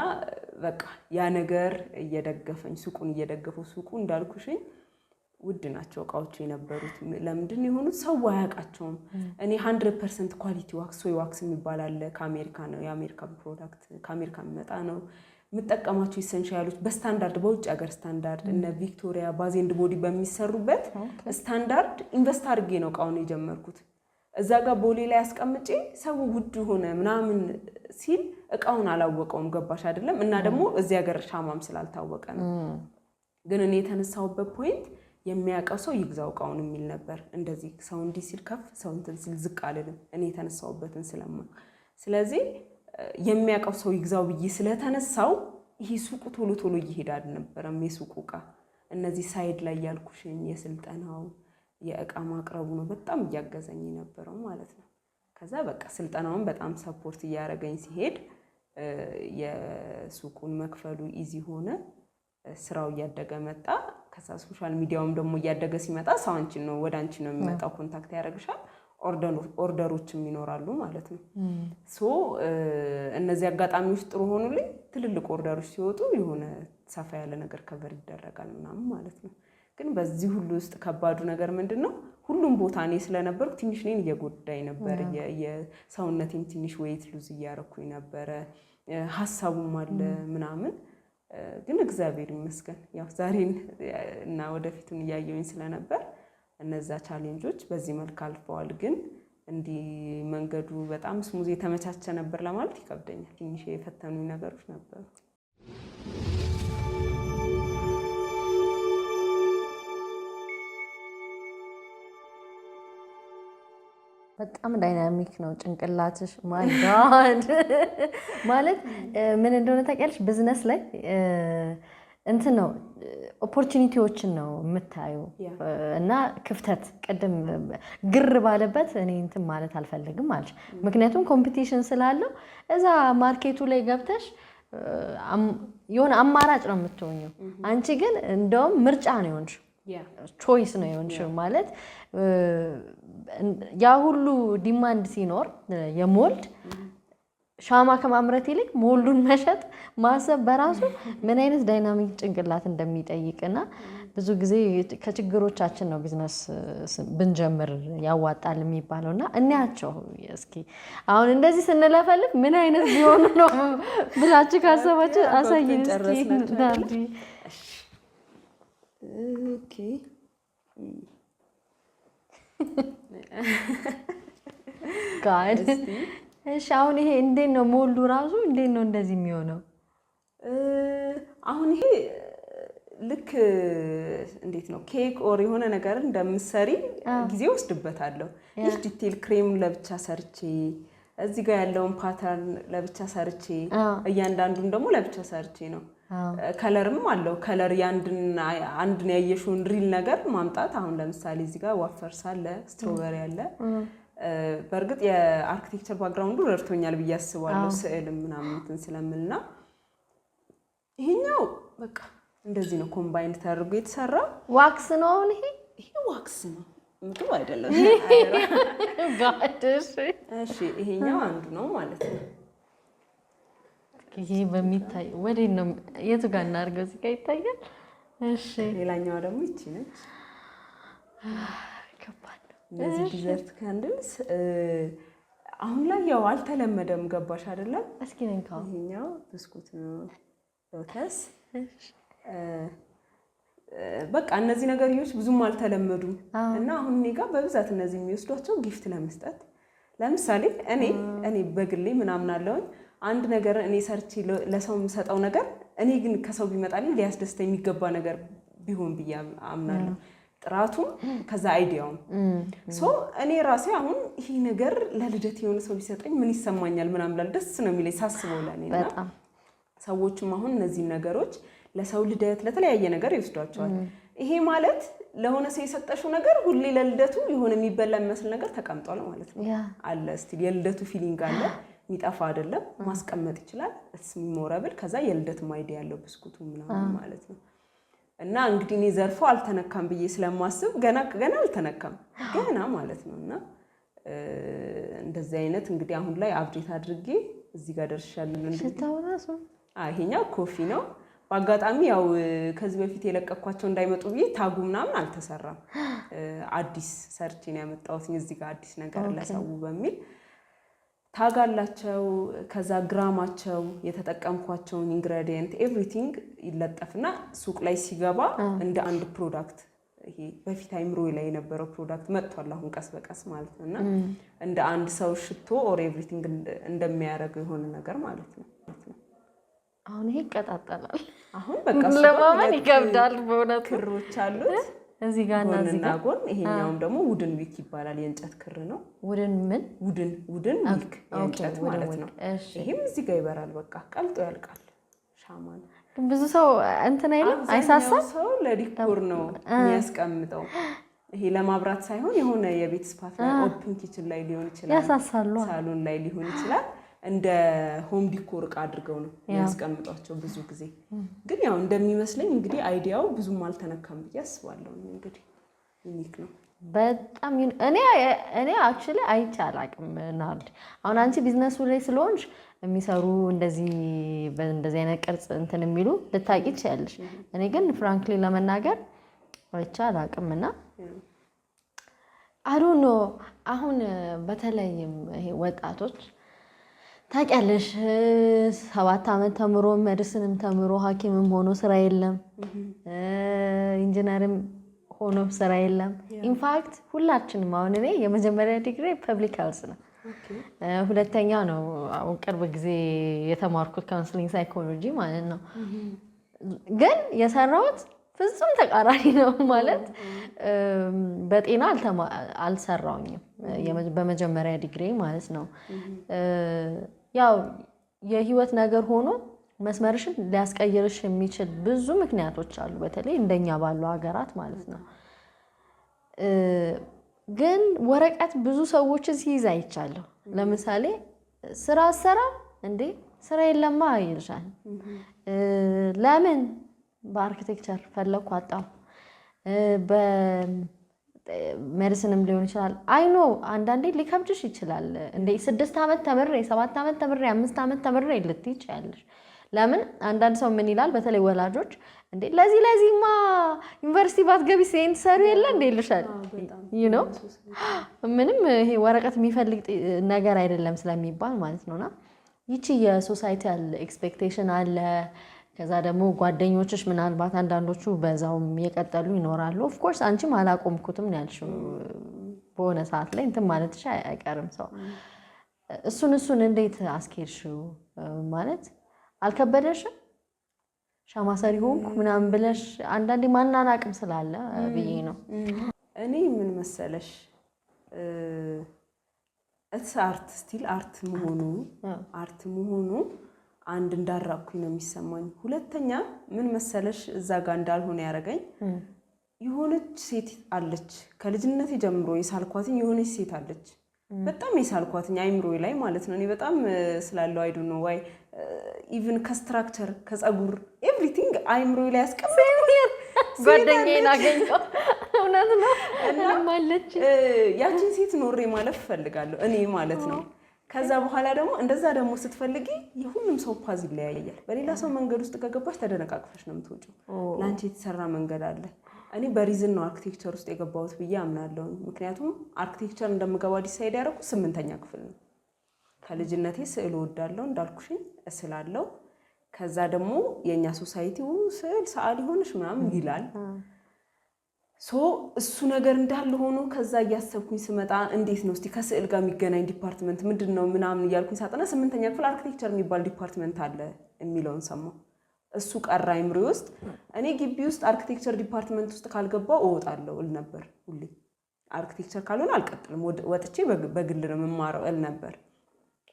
በቃ ያ ነገር እየደገፈኝ ሱቁን እየደገፈው ሱቁ እንዳልኩሽኝ ውድ ናቸው እቃዎቹ የነበሩት። ለምንድን የሆኑት ሰው አያውቃቸውም። እኔ 100% ኳሊቲ ዋክስ ሶይ ዋክስ የሚባል አለ። ከአሜሪካ ነው፣ የአሜሪካ ፕሮዳክት ከአሜሪካ የሚመጣ ነው። የምጠቀማቸው ኢሰንሻሎች በስታንዳርድ በውጭ ሀገር ስታንዳርድ እነ ቪክቶሪያ ባዝ ኤንድ ቦዲ በሚሰሩበት ስታንዳርድ ኢንቨስት አድርጌ ነው እቃውን የጀመርኩት። እዛ ጋር ቦሌ ላይ አስቀምጬ ሰው ውድ ሆነ ምናምን ሲል እቃውን አላወቀውም። ገባሽ አይደለም? እና ደግሞ እዚህ ሀገር ሻማም ስላልታወቀ ነው። ግን እኔ የተነሳሁበት ፖይንት የሚያውቀው ሰው ይግዛው እቃውን የሚል ነበር። እንደዚህ ሰው እንዲህ ሲል ከፍ ሰው እንትን ሲል ዝቅ አልልም እኔ የተነሳሁበትን ስለማ። ስለዚህ የሚያውቀው ሰው ይግዛው ብዬ ስለተነሳው ይሄ ሱቁ ቶሎ ቶሎ እየሄደ አልነበረም። የሱቁ እቃ እነዚህ ሳይድ ላይ ያልኩሽን የስልጠናው የእቃ ማቅረቡ ነው በጣም እያገዘኝ ነበረው ማለት ነው። ከዛ በቃ ስልጠናውን በጣም ሰፖርት እያደረገኝ ሲሄድ የሱቁን መክፈሉ ኢዚ ሆነ። ስራው እያደገ መጣ። ከዛ ሶሻል ሚዲያውም ደግሞ እያደገ ሲመጣ ሰው አንቺን ነው ወደ አንቺ ነው የሚመጣው፣ ኮንታክት ያደርግሻል፣ ኦርደሮችም ይኖራሉ ማለት ነው። ሶ እነዚህ አጋጣሚዎች ጥሩ ሆኑልኝ። ትልልቅ ኦርደሮች ሲወጡ የሆነ ሰፋ ያለ ነገር ከቨር ይደረጋል ምናምን ማለት ነው። ግን በዚህ ሁሉ ውስጥ ከባዱ ነገር ምንድን ነው? ሁሉም ቦታ እኔ ስለነበርኩ ትንሽ እኔን እየጎዳኝ ነበር። የሰውነቴም ትንሽ ዌይት ሉዝ እያረኩኝ ነበረ። ሀሳቡም አለ ምናምን። ግን እግዚአብሔር ይመስገን ያው ዛሬን እና ወደፊቱን እያየሁኝ ስለነበር እነዛ ቻሌንጆች በዚህ መልክ አልፈዋል። ግን እንዲህ መንገዱ በጣም ስሙዝ የተመቻቸ ነበር ለማለት ይከብደኛል። ትንሽ የፈተኑኝ ነገሮች ነበሩ። በጣም ዳይናሚክ ነው ጭንቅላትሽ። ማይ ጋድ ማለት ምን እንደሆነ ታውቂያለሽ? ቢዝነስ ላይ እንትን ነው ኦፖርቹኒቲዎችን ነው የምታዩ እና ክፍተት ቅድም ግር ባለበት እኔ እንትን ማለት አልፈልግም አለሽ። ምክንያቱም ኮምፒቲሽን ስላለው እዛ ማርኬቱ ላይ ገብተሽ የሆነ አማራጭ ነው የምትሆኘው። አንቺ ግን እንደውም ምርጫ ነው የሆንሽው፣ ቾይስ ነው የሆንሽው ማለት ያ ሁሉ ዲማንድ ሲኖር የሞልድ ሻማ ከማምረት ይልቅ ሞልዱን መሸጥ ማሰብ በራሱ ምን አይነት ዳይናሚክ ጭንቅላት እንደሚጠይቅና ብዙ ጊዜ ከችግሮቻችን ነው ቢዝነስ ብንጀምር ያዋጣል የሚባለውና እናያቸው። እስኪ አሁን እንደዚህ ስንለፈልፍ ምን አይነት ቢሆኑ ነው ብላችሁ ካሰባችሁ አሳይን እስኪ። ኦኬ ጋድ እሺ፣ አሁን ይሄ እንዴት ነው ሞልዱ ራሱ እንዴት ነው እንደዚህ የሚሆነው? አሁን ይሄ ልክ እንዴት ነው ኬክ ኦር የሆነ ነገር እንደምትሰሪ ጊዜ ወስድበታለሁ። ይህ ዲቴል ክሬሙን ለብቻ ሰርቼ እዚህ ጋር ያለውን ፓተርን ለብቻ ሰርቼ እያንዳንዱን ደግሞ ለብቻ ሰርቼ ነው። ከለርም አለው። ከለር አንድን ያየሽውን ሪል ነገር ማምጣት። አሁን ለምሳሌ እዚህ ጋር ዋፈርስ አለ፣ ስትሮበሪ አለ። በእርግጥ የአርኪቴክቸር ባክግራውንዱ ረድቶኛል ብዬ አስባለሁ። ስዕልም ምናምን እንትን ስለምልና ይሄኛው በቃ እንደዚህ ነው ኮምባይንድ ተደርጎ የተሰራ ዋክስ ነው። አሁን ይሄ ዋክስ ነው፣ ምግብ አይደለም። እሺ ይሄኛው አንዱ ነው ማለት ነው። ይሄ በሚታይ ወዴት ነው የቱ ጋር እናድርገው? እዚህ ጋር ይታያል። እሺ ሌላኛዋ ደግሞ ይቺ ነች። ከባድ እነዚህ ዲዘርት ካንድልስ አሁን ላይ ያው አልተለመደም። ገባሽ አይደለም? እስኪ ነንካው። ይሄኛው ብስኩት ነው ሎተስ። በቃ እነዚህ ነገሮች ብዙም አልተለመዱም እና አሁን እኔ ጋር በብዛት እነዚህ የሚወስዷቸው ጊፍት ለመስጠት። ለምሳሌ እኔ በግሌ ምናምን አለውኝ አንድ ነገር እኔ ሰርቼ ለሰው የምሰጠው ነገር እኔ ግን ከሰው ቢመጣልኝ ሊያስደስተ የሚገባ ነገር ቢሆን ብዬ አምናለሁ። ጥራቱም ከዛ አይዲያውም እኔ ራሴ አሁን ይሄ ነገር ለልደት የሆነ ሰው ቢሰጠኝ ምን ይሰማኛል ምናምን ብላል ደስ ነው የሚለኝ ሳስበው ለኔና ሰዎችም አሁን እነዚህ ነገሮች ለሰው ልደት ለተለያየ ነገር ይወስዷቸዋል። ይሄ ማለት ለሆነ ሰው የሰጠሽው ነገር ሁሌ ለልደቱ የሆነ የሚበላ የሚመስል ነገር ተቀምጧል ማለት ነው አለ። እስቲ የልደቱ ፊሊንግ አለ የሚጠፋ አይደለም፣ ማስቀመጥ ይችላል። እስ ሚሞራብል ከዛ የልደት አይዲያ ያለው ብስኩቱ ምናምን ማለት ነው። እና እንግዲህ እኔ ዘርፎ አልተነካም ብዬ ስለማስብ ገና አልተነካም ገና ማለት ነውና እንደዚህ አይነት እንግዲህ አሁን ላይ አፕዴት አድርጌ እዚህ ጋር ደርሻለሁ። ሽታውራሱ ይሄኛው ኮፊ ነው። በአጋጣሚ ያው ከዚህ በፊት የለቀኳቸው እንዳይመጡ ብዬ ታጉ ምናምን አልተሰራም። አዲስ ሰርች ነው ያመጣሁት እዚህ ጋር አዲስ ነገር ለሰው በሚል ታጋላቸው። ከዛ ግራማቸው የተጠቀምኳቸውን ኢንግሬዲየንት ኤቭሪቲንግ ይለጠፍና ሱቅ ላይ ሲገባ እንደ አንድ ፕሮዳክት ይሄ በፊት አይምሮ ላይ የነበረው ፕሮዳክት መጥቷል አሁን ቀስ በቀስ ማለት ነውና እንደ አንድ ሰው ሽቶ ኦር ኤቭሪቲንግ እንደሚያደርገው የሆነ ነገር ማለት ነው። አሁን ይሄ ይቀጣጠላል። አሁን በቃ ለማመን ይከብዳል በእውነት። ክሮች አሉት እዚህ ጋር እና እዚህ ጋር ጎን። ይሄኛውም ደግሞ ውድን ዊክ ይባላል። የእንጨት ክር ነው። ውድን ምን ውድን ዊክ የእንጨት ማለት ነው። ይሄም እዚህ ጋር ይበራል። በቃ ቀልጦ ያልቃል። ሻማ ነው። ግን ብዙ ሰው እንትን አይሳሳም። ሰው ለዲኮር ነው የሚያስቀምጠው። ይሄ ለማብራት ሳይሆን የሆነ የቤት ስፓት ላይ ኦፕን ኪችን ላይ ሊሆን ይችላል፣ ያሳሳሉ፣ ሳሎን ላይ ሊሆን ይችላል። እንደ ሆም ዲኮር እቃ አድርገው ነው የሚያስቀምጧቸው ብዙ ጊዜ። ግን ያው እንደሚመስለኝ እንግዲህ አይዲያው ብዙም አልተነካም ብዬ አስባለሁ። እንግዲህ ዩኒክ ነው በጣም። እኔ አክቹሊ አይቼ አላውቅም ናርዲ። አሁን አንቺ ቢዝነሱ ላይ ስለሆንሽ የሚሰሩ እንደዚህ አይነት ቅርጽ እንትን የሚሉ ልታውቂ ትችያለሽ። እኔ ግን ፍራንክሊ ለመናገር አይቼ አላውቅም እና አይ ዶንት ኖ። አሁን በተለይም ይሄ ወጣቶች ታውቂያለሽ 7 ዓመት ተምሮ ሜዲሲንም ተምሮ ሐኪምም ሆኖ ስራ የለም፣ ኢንጂነርም ሆኖ ስራ የለም። ኢንፋክት ሁላችንም አሁን እኔ የመጀመሪያ ዲግሪ ፐብሊክ ሄልዝ ነው፣ ሁለተኛ ነው አሁን ቅርብ ጊዜ የተማርኩት ካውንስሊንግ ሳይኮሎጂ ማለት ነው። ግን የሰራሁት ፍጹም ተቃራኒ ነው ማለት በጤና አልሰራውኝም በመጀመሪያ ዲግሪ ማለት ነው። ያው የህይወት ነገር ሆኖ መስመርሽን ሊያስቀይርሽ የሚችል ብዙ ምክንያቶች አሉ፣ በተለይ እንደኛ ባሉ ሀገራት ማለት ነው። ግን ወረቀት ብዙ ሰዎችን ሲይዝ አይቻለሁ። ለምሳሌ ስራ አሰራ እንዴ ስራ የለማ ይልሻል። ለምን በአርኪቴክቸር ፈለኩ አጣሁ፣ በሜዲሲንም ሊሆን ይችላል። አይኖ አንዳንዴ ሊከብድሽ ይችላል። እንዴ 6 ዓመት ተምሬ 7 ዓመት ተምሬ 5 ዓመት ተምሬ ልትይ ይችላልሽ። ለምን አንዳንድ ሰው ምን ይላል፣ በተለይ ወላጆች እንዴ ለዚህማ ዩኒቨርሲቲ ባትገቢ ሴንት ሰሩ የለ እንዴ ይልሻል። ዩ ኖ ምንም ይሄ ወረቀት የሚፈልግ ነገር አይደለም ስለሚባል ማለት ነውና ይቺ የሶሳይታል ኤክስፔክቴሽን አለ። ከዛ ደግሞ ጓደኞችሽ ምናልባት አንዳንዶቹ በዛውም የቀጠሉ ይኖራሉ። ኦፍ ኮርስ አንቺም አላቆምኩትም ነው ያልሽው፣ በሆነ ሰዓት ላይ እንትን ማለትሽ አይቀርም። ሰው እሱን እንዴት አስኬድሽው? ማለት አልከበደሽም? ሻማ ሰሪ ሆንኩ ምናምን ብለሽ አንዳንዴ ማናናቅም ስላለ ብዬ ነው። እኔ ምን መሰለሽ አርት ስቲል አርት መሆኑ አንድ እንዳራኩኝ ነው የሚሰማኝ። ሁለተኛ ምን መሰለሽ እዛ ጋር እንዳልሆነ ያደረገኝ የሆነች ሴት አለች፣ ከልጅነቴ ጀምሮ የሳልኳትኝ የሆነች ሴት አለች። በጣም የሳልኳትኝ አይምሮዬ ላይ ማለት ነው። እኔ በጣም ስላለው አይዱ ነው ዋይ ኢቭን ከስትራክቸር ከጸጉር ኤቭሪቲንግ አይምሮዬ ላይ ያስቀምጥ ጓደኛዬን አገኘሁ። እውነት ነው ማለች ያችን ሴት ኖሬ ማለፍ እፈልጋለሁ እኔ ማለት ነው። ከዛ በኋላ ደግሞ እንደዛ ደግሞ ስትፈልጊ የሁሉም ሰው ፓዝ ይለያያል። በሌላ ሰው መንገድ ውስጥ ከገባሽ ተደነቃቅፈሽ ነው የምትወጪው። ለአንቺ የተሰራ መንገድ አለ። እኔ በሪዝን ነው አርኪቴክቸር ውስጥ የገባሁት ብዬ አምናለሁ። ምክንያቱም አርኪቴክቸር እንደምገባ ዲሳይድ ያደረኩት 8ኛ ክፍል ነው። ከልጅነቴ ስዕል እወዳለሁ እንዳልኩሽኝ እስላለሁ። ከዛ ደግሞ የኛ ሶሳይቲው ስዕል ሰዓሊ ሆነሽ ምናምን ይላል። እሱ ነገር እንዳለ ሆኖ ከዛ እያሰብኩኝ ስመጣ እንዴት ነው እስቲ ከስዕል ጋር የሚገናኝ ዲፓርትመንት ምንድነው ምናምን እያልኩኝ ሳጠና 8ኛ ክፍል አርኪቴክቸር የሚባል ዲፓርትመንት አለ የሚለውን ሰማሁ። እሱ ቀራ አይምሮዬ ውስጥ። እኔ ግቢ ውስጥ አርኪቴክቸር ዲፓርትመንት ውስጥ ካልገባው እወጣለሁ እል ነበር ሁሌ። አርኪቴክቸር ካልሆነ አልቀጥልም ወጥቼ በግል ነው የምማረው እል ነበር።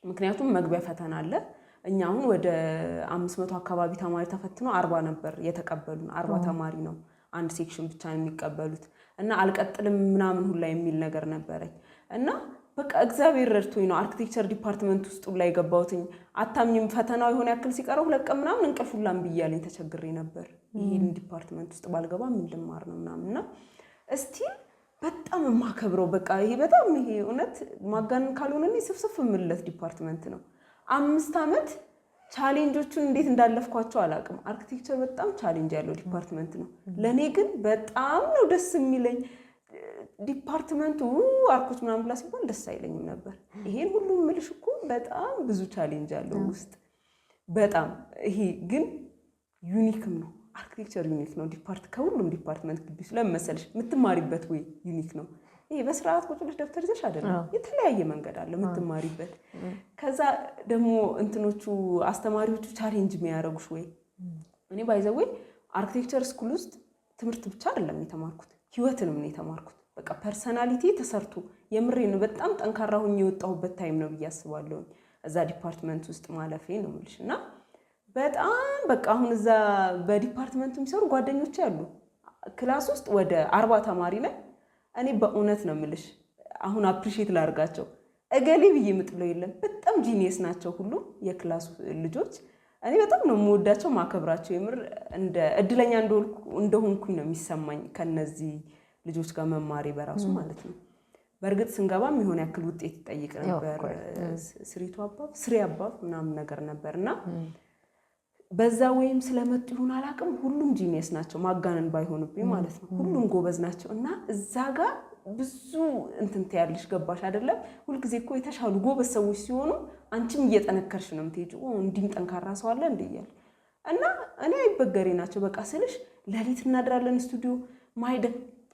ምክንያቱም መግቢያ ፈተና አለ። እኛ አሁን ወደ 500 አካባቢ ተማሪ ተፈትኖ 40 ነበር የተቀበሉን። 40 ተማሪ ነው አንድ ሴክሽን ብቻ ነው የሚቀበሉት እና አልቀጥልም ምናምን ሁላ የሚል ነገር ነበረኝ። እና በቃ እግዚአብሔር ረድቶኝ ነው አርኪቴክቸር ዲፓርትመንት ውስጥ ላይ ገባሁትኝ። አታምኝም ፈተናው የሆነ ያክል ሲቀረው 2 ቀን ምናምን እንቅልፍ ሁላ እምቢ እያለኝ ተቸግሬ ነበር። ይሄን ዲፓርትመንት ውስጥ ባልገባ ምን ልማር ነው ምናምን እና እስቲ በጣም የማከብረው በቃ ይሄ በጣም ይሄ እውነት ማጋነን ካልሆነ ስፍስፍ የምልለት ዲፓርትመንት ነው። 5 ዓመት ቻሌንጆቹን እንዴት እንዳለፍኳቸው አላውቅም። አርኪቴክቸር በጣም ቻሌንጅ ያለው ዲፓርትመንት ነው። ለእኔ ግን በጣም ነው ደስ የሚለኝ። ዲፓርትመንቱ አርኮች ምናምን ብላ ሲባል ደስ አይለኝም ነበር። ይሄን ሁሉ የምልሽ እኮ በጣም ብዙ ቻሌንጅ አለው ውስጥ በጣም ይሄ ግን ዩኒክም ነው። አርኪቴክቸር ዩኒክ ነው። ከሁሉም ዲፓርትመንት ግቢ ስለመሰለሽ የምትማሪበት ወይ ዩኒክ ነው። ይሄ በስርዓት ቁጭ ብለሽ ደብተር ይዘሽ አይደለም፣ የተለያየ መንገድ አለ የምትማሪበት። ከዛ ደግሞ እንትኖቹ አስተማሪዎቹ ቻሌንጅ የሚያደርጉሽ ወይ እኔ ባይዘው ወይ አርኪቴክቸር ስኩል ውስጥ ትምህርት ብቻ አይደለም የተማርኩት፣ ህይወትንም ነው የተማርኩት። በቃ ፐርሰናሊቲ ተሰርቶ የምሬን በጣም ጠንካራ ሆኜ የወጣሁበት ታይም ነው ብዬ አስባለሁ። እዛ ዲፓርትመንት ውስጥ ማለፌ ነው የምልሽ እና በጣም በቃ አሁን እዛ በዲፓርትመንቱ የሚሰሩ ጓደኞች አሉ። ክላስ ውስጥ ወደ 40 ተማሪ ላይ እኔ በእውነት ነው የምልሽ አሁን አፕሪሺየት ላድርጋቸው እገሌ ብዬ የምጥለው የለም። በጣም ጂኒየስ ናቸው ሁሉ የክላሱ ልጆች። እኔ በጣም ነው የምወዳቸው ማከብራቸው። የምር እንደ እድለኛ እንደሆንኩኝ ነው የሚሰማኝ ከነዚህ ልጆች ጋር መማሬ በራሱ ማለት ነው። በእርግጥ ስንገባም የሆነ ያክል ውጤት ይጠይቅ ነበር። ስሪ አባብ ምናምን ነገር ነበር እና በዛ ወይም ስለመጡ ይሁን አላውቅም፣ ሁሉም ጂኒየስ ናቸው ማጋነን ባይሆንብኝ ማለት ነው። ሁሉም ጎበዝ ናቸው እና እዛ ጋር ብዙ እንትን ትያለሽ ገባሽ አይደለም? ሁልጊዜ እኮ የተሻሉ ጎበዝ ሰዎች ሲሆኑ አንቺም እየጠነከርሽ ነው የምትሄጂው። እንዲህም ጠንካራ ሰው አለ እንደ እያለ እና እኔ አይበገሬ ናቸው በቃ ስልሽ ሌሊት እናድራለን ስቱዲዮ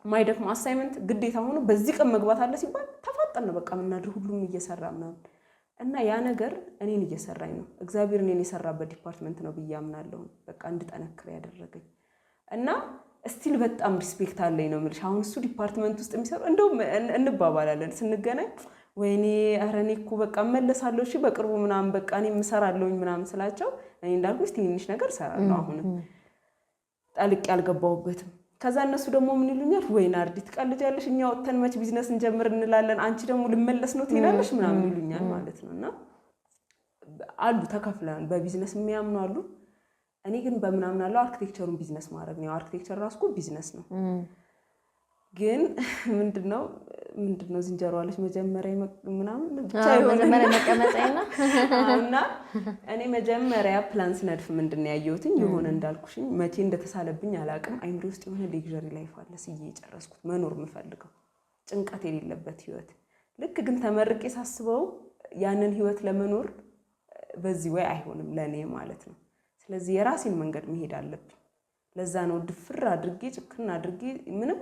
ማይደክም አሳይመንት ግዴታ ሆኖ በዚህ ቀን መግባት አለ ሲባል ተፋጠን ነው በቃ የምናድር ሁሉም እየሰራ ምናምን እና ያ ነገር እኔን እየሰራኝ ነው። እግዚአብሔር እኔን የሰራበት ዲፓርትመንት ነው ብዬ አምናለሁ። በቃ እንድጠነክር ያደረገኝ እና ስቲል በጣም ሪስፔክት አለኝ ነው የምልሽ። አሁን እሱ ዲፓርትመንት ውስጥ የሚሰሩ እንደውም እንባባላለን ስንገናኝ፣ ወይኔ ኧረ እኔ እኮ በቃ እመለሳለሁ እሺ በቅርቡ ምናምን በቃ እኔ እሰራለሁኝ ምናምን ስላቸው እኔ እንዳልኩሽ ትንሽ ነገር እሰራለሁ አሁንም ጠልቄ አልገባሁበትም። ከዛ እነሱ ደግሞ ምን ይሉኛል፣ ወይ ናርዲ ትቀልጃለሽ፣ እኛ ወጥተን መች ቢዝነስ እንጀምር እንላለን፣ አንቺ ደግሞ ልመለስ ነው ትይላለሽ ምናምን ይሉኛል ማለት ነው። እና አሉ ተከፍለን በቢዝነስ የሚያምኑ አሉ። እኔ ግን በምናምን አለው አርኪቴክቸሩን ቢዝነስ ማድረግ ነው። አርኪቴክቸር ራሱ እኮ ቢዝነስ ነው። ግን ምንድነው ዝንጀሮ አለች መጀመሪያ ምናምን ብቻ መጀመሪያ መቀመጫና እና እኔ መጀመሪያ ፕላን ስነድፍ ምንድነው ያየሁትኝ የሆነ እንዳልኩሽኝ መቼ እንደተሳለብኝ አላውቅም። አይምሮ ውስጥ የሆነ ሌክዠሪ ላይፍ አለ ስዬ የጨረስኩት መኖር የምፈልገው ጭንቀት የሌለበት ህይወት። ልክ ግን ተመርቄ ሳስበው ያንን ህይወት ለመኖር በዚህ ወይ አይሆንም ለኔ ማለት ነው። ስለዚህ የራሴን መንገድ መሄድ አለብኝ። ለዛ ነው ድፍር አድርጌ ጭክን አድርጌ ምንም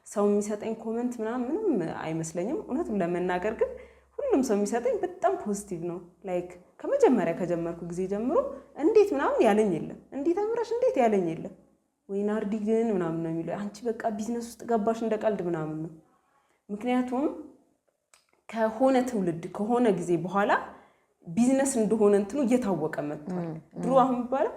ሰው የሚሰጠኝ ኮመንት ምንም አይመስለኝም። እውነቱን ለመናገር ግን ሁሉም ሰው የሚሰጠኝ በጣም ፖዚቲቭ ነው። ላይክ ከመጀመሪያ ከጀመርኩ ጊዜ ጀምሮ እንዴት ምናምን ያለኝ የለም፣ እንዴት አምራሽ እንዴት ያለኝ የለም። ወይ ናርዲ ግን ምናምን ነው የሚለው አንቺ በቃ ቢዝነስ ውስጥ ገባሽ እንደ ቀልድ ምናምን ነው። ምክንያቱም ከሆነ ትውልድ ከሆነ ጊዜ በኋላ ቢዝነስ እንደሆነ እንትኑ እየታወቀ መጥቷል። ድሮ አሁን የሚባለው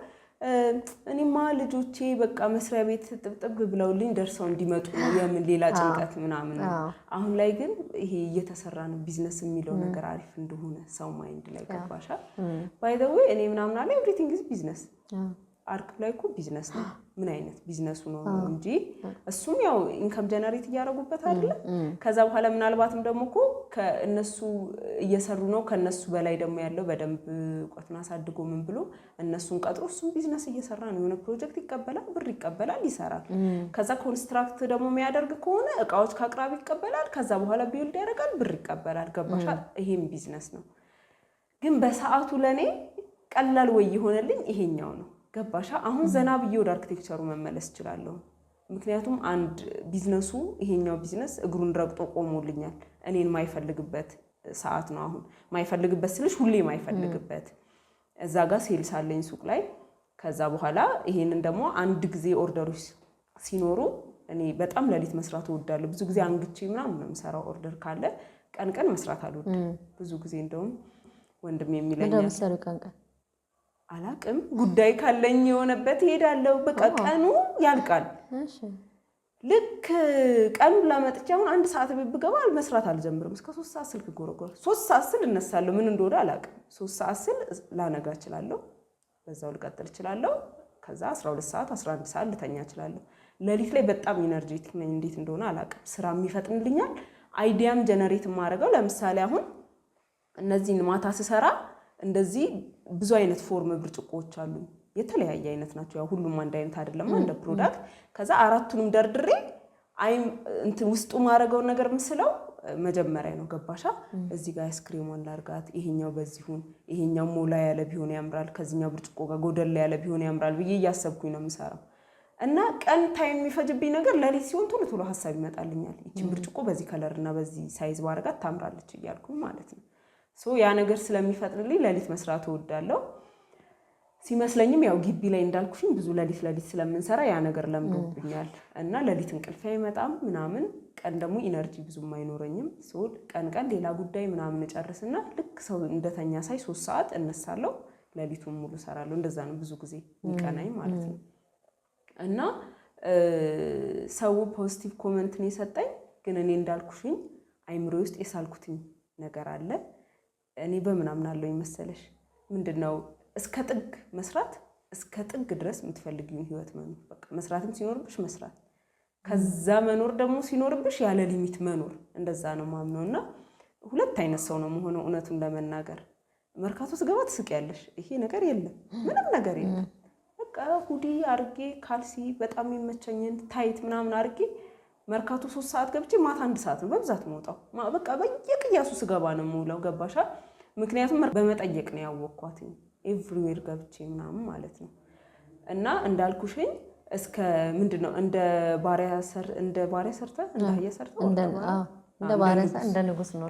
እኔማ ልጆቼ በቃ መስሪያ ቤት ጥብጥብ ብለውልኝ ደርሰው እንዲመጡ ነው የምን ሌላ ጭንቀት ምናምን ነው። አሁን ላይ ግን ይሄ እየተሰራ ነው ቢዝነስ የሚለው ነገር አሪፍ እንደሆነ ሰው ማይንድ ላይ ገባሻል። ባይ ዘ ዌይ እኔ ምናምን አለ ኤቭሪቲንግ ኢዝ ቢዝነስ። አርክ ላይ እኮ ቢዝነስ ነው። ምን አይነት ቢዝነሱ ነው እንጂ እሱም ያው ኢንካም ጀነሬት እያደረጉበት አይደለ። ከዛ በኋላ ምናልባትም ደግሞ እኮ ከእነሱ እየሰሩ ነው ከነሱ በላይ ደግሞ ያለው በደንብ እውቀቱን አሳድጎ ምን ብሎ እነሱን ቀጥሮ እሱም ቢዝነስ እየሰራ ነው። የሆነ ፕሮጀክት ይቀበላል፣ ብር ይቀበላል፣ ይሰራል። ከዛ ኮንስትራክት ደግሞ የሚያደርግ ከሆነ እቃዎች ከአቅራቢ ይቀበላል። ከዛ በኋላ ቢውልድ ያደርጋል፣ ብር ይቀበላል። ገባሻል? ይሄም ቢዝነስ ነው። ግን በሰዓቱ ለኔ ቀላል ወይ የሆነልኝ ይሄኛው ነው። ገባሻ? አሁን ዘና ብዬ ወደ አርኪቴክቸሩ መመለስ እችላለሁ። ምክንያቱም አንድ ቢዝነሱ ይሄኛው ቢዝነስ እግሩን ረግጦ ቆሞልኛል። እኔን ማይፈልግበት ሰዓት ነው አሁን። ማይፈልግበት ስልሽ ሁሌ ማይፈልግበት እዛ ጋር ሴልስ አለኝ ሱቅ ላይ። ከዛ በኋላ ይሄንን ደግሞ አንድ ጊዜ ኦርደሮች ሲኖሩ እኔ በጣም ሌሊት መስራት እወዳለሁ። ብዙ ጊዜ አንግቼ ምናምን ነው የምሰራው። ኦርደር ካለ ቀን መስራት አልወድም ብዙ ጊዜ። እንደውም ወንድም የሚለኛል ቀን አላቅም ጉዳይ ካለኝ የሆነበት ሄዳለሁ። በቃ ቀኑ ያልቃል። ልክ ቀኑን ላመጥቼ አሁን 1 ሰዓት ቤት ብገባ መስራት አልጀምርም። እስከ 3 ሰዓት ስልክ ጎረጎር 3 ሰዓት ስል እነሳለሁ። ምን እንደሆነ አላቅም። 3 ሰዓት ስል ላነጋ እችላለሁ፣ በዛው ልቀጥል እችላለሁ። ከዛ 12 ሰዓት 11 ሰዓት ልተኛ እችላለሁ። ሌሊት ላይ በጣም ኢነርጄቲክ ነኝ። እንዴት እንደሆነ አላቅም። ስራ የሚፈጥንልኛል። አይዲያም ጀነሬት የማደርገው ለምሳሌ አሁን እነዚህን ማታ ስሰራ እንደዚህ ብዙ አይነት ፎርም ብርጭቆዎች አሉ። የተለያየ አይነት ናቸው። ያው ሁሉም አንድ አይነት አይደለም እንደ ፕሮዳክት። ከዛ አራቱንም ደርድሬ እንትን ውስጡ ማረገው ነገር ምስለው መጀመሪያ ነው። ገባሻ? እዚህ ጋር አይስክሪሙን ላርጋት፣ ይሄኛው በዚሁን፣ ይሄኛው ሞላ ያለ ቢሆን ያምራል፣ ከዚህኛው ብርጭቆ ጋር ጎደል ያለ ቢሆን ያምራል ብዬ እያሰብኩኝ ነው የምሰራው። እና ቀን ታይም የሚፈጅብኝ ነገር ሌሊት ሲሆን ቶሎ ሀሳብ ይመጣልኛል። ይቺን ብርጭቆ በዚህ ከለር እና በዚህ ሳይዝ ባረጋት ታምራለች እያልኩኝ ማለት ነው። ያ ነገር ስለሚፈጥርልኝ ሌሊት መስራት እወዳለሁ። ሲመስለኝም ያው ግቢ ላይ እንዳልኩሽኝ ብዙ ሌሊት ስለምንሰራ ያ ነገር ለምዶብኛል እና ሌሊት እንቅልፍ አይመጣም ምናምን። ቀን ደግሞ ኢነርጂ ብዙም አይኖረኝም። ቀን ሌላ ጉዳይ ምናምን እጨርስና ልክ ሰው እንደተኛ ሳይ 3 ሰዓት እነሳለሁ። ሌሊቱን ሙሉ እሰራለሁ። እንደዛ ነው ብዙ ጊዜ የሚቀናኝ ማለት ነው። እና ሰው ፖዚቲቭ ኮመንት ነው የሰጠኝ፣ ግን እኔ እንዳልኩሽኝ አይምሮ ውስጥ የሳልኩትኝ ነገር አለ። እኔ በምን አምናለሁ መሰለሽ? ምንድነው እስከ ጥግ መስራት፣ እስከ ጥግ ድረስ የምትፈልጊውን ህይወት መኖር። በቃ መስራትም ሲኖርብሽ መስራት፣ ከዛ መኖር ደግሞ ሲኖርብሽ ያለ ሊሚት መኖር። እንደዛ ነው ማምነውና ሁለት አይነት ሰው ነው መሆነው። እውነቱን ለመናገር መርካቶ ስገባ ትስቂያለሽ፣ ይሄ ነገር የለም፣ ምንም ነገር የለም። በቃ ሁዲ አርጌ ካልሲ በጣም የሚመቸኝን ታይት ምናምን አርጌ መርካቶ 3 ሰዓት ገብቼ ማታ 1 ሰዓት ነው በብዛት መውጣው። በቃ በየቅያሱ ስገባ ነው የምውለው። ገባሻ? ምክንያቱም በመጠየቅ ነው ያወቅኳትኝ ኤቭሪዌር ገብቼ ምናምን ማለት ነው። እና እንዳልኩሽኝ እስከ ምንድነው እንደ ባሪያ ሰርተ እንደ አህያ ሰርተ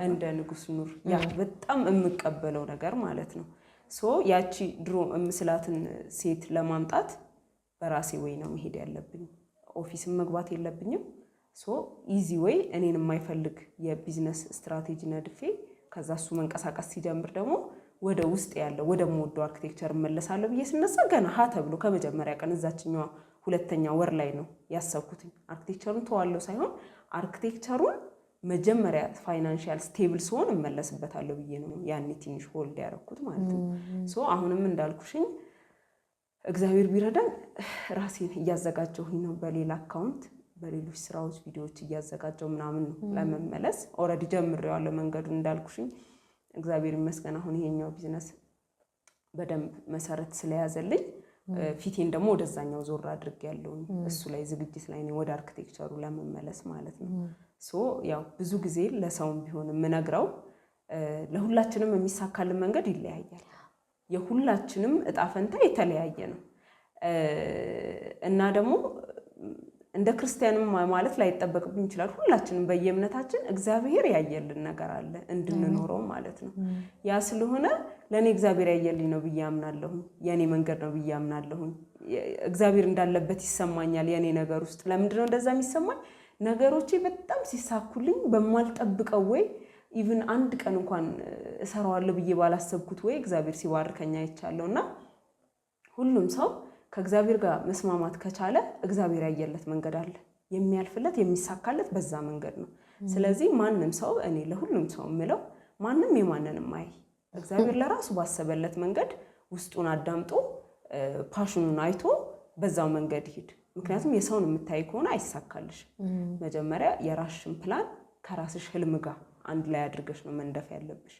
እንደ ንጉስ ኑር ያ በጣም የምቀበለው ነገር ማለት ነው። ያቺ ድሮ ምስላትን ሴት ለማምጣት በራሴ ወይ ነው መሄድ ያለብኝ። ኦፊስም መግባት የለብኝም። ኢዚ ወይ እኔን የማይፈልግ የቢዝነስ ስትራቴጂ ነድፌ ከዛ እሱ መንቀሳቀስ ሲጀምር ደግሞ ወደ ውስጥ ያለው ወደ ሞዶ አርኪቴክቸር መለሳለሁ ብዬ ስነሳ ገና ሀ ተብሎ ከመጀመሪያ ቀን እዛችኛው 2ኛ ወር ላይ ነው ያሰብኩት። አርኪቴክቸሩን ተዋለው ሳይሆን አርኪቴክቸሩን መጀመሪያ ፋይናንሻል ስቴብል ሲሆን እመለስበታለሁ ብዬ ነው ያኔ ትንሽ ሆልድ ያደረኩት ማለት ነው። አሁንም እንዳልኩሽኝ እግዚአብሔር ቢረዳን ራሴን እያዘጋጀሁኝ ነው በሌላ አካውንት በሌሎች ስራዎች ቪዲዮዎች እያዘጋጀው ምናምን ነው ለመመለስ። ኦልሬዲ ጀምሬዋለሁ መንገዱን እንዳልኩሽኝ እግዚአብሔር ይመስገን። አሁን ይሄኛው ቢዝነስ በደንብ መሰረት ስለያዘልኝ ፊቴን ደግሞ ወደዛኛው ዞር አድርጌያለሁ። እሱ ላይ ዝግጅት ላይ ነው ወደ አርኪቴክቸሩ ለመመለስ ማለት ነው። ያው ብዙ ጊዜ ለሰውም ቢሆን የምነግረው ለሁላችንም የሚሳካልን መንገድ ይለያያል። የሁላችንም እጣ ፈንታ የተለያየ ነው እና ደግሞ እንደ ክርስቲያንም ማለት ላይጠበቅብን ይችላል። ሁላችንም በየእምነታችን እግዚአብሔር ያየልን ነገር አለ እንድንኖረው ማለት ነው። ያ ስለሆነ ለኔ እግዚአብሔር ያየልኝ ነው ብዬ አምናለሁ። የኔ መንገድ ነው ብዬ አምናለሁ። እግዚአብሔር እንዳለበት ይሰማኛል የኔ ነገር ውስጥ። ለምንድን ነው እንደዛ የሚሰማኝ? ነገሮቼ በጣም ሲሳኩልኝ በማልጠብቀው ወይ ኢቭን አንድ ቀን እንኳን እሰራዋለሁ ብዬ ባላሰብኩት ወይ እግዚአብሔር ሲባርከኛ አይቻለውና ሁሉም ሰው ከእግዚአብሔር ጋር መስማማት ከቻለ እግዚአብሔር ያየለት መንገድ አለ። የሚያልፍለት የሚሳካለት በዛ መንገድ ነው። ስለዚህ ማንንም ሰው እኔ ለሁሉም ሰው የምለው ማንንም የማንንም አይ እግዚአብሔር ለራሱ ባሰበለት መንገድ ውስጡን አዳምጦ ፓሽኑን አይቶ በዛው መንገድ ይሄድ። ምክንያቱም የሰውን የምታይ ከሆነ አይሳካልሽ። መጀመሪያ የራስሽን ፕላን ከራስሽ ህልም ጋር አንድ ላይ አድርገሽ ነው መንደፍ ያለብሽ።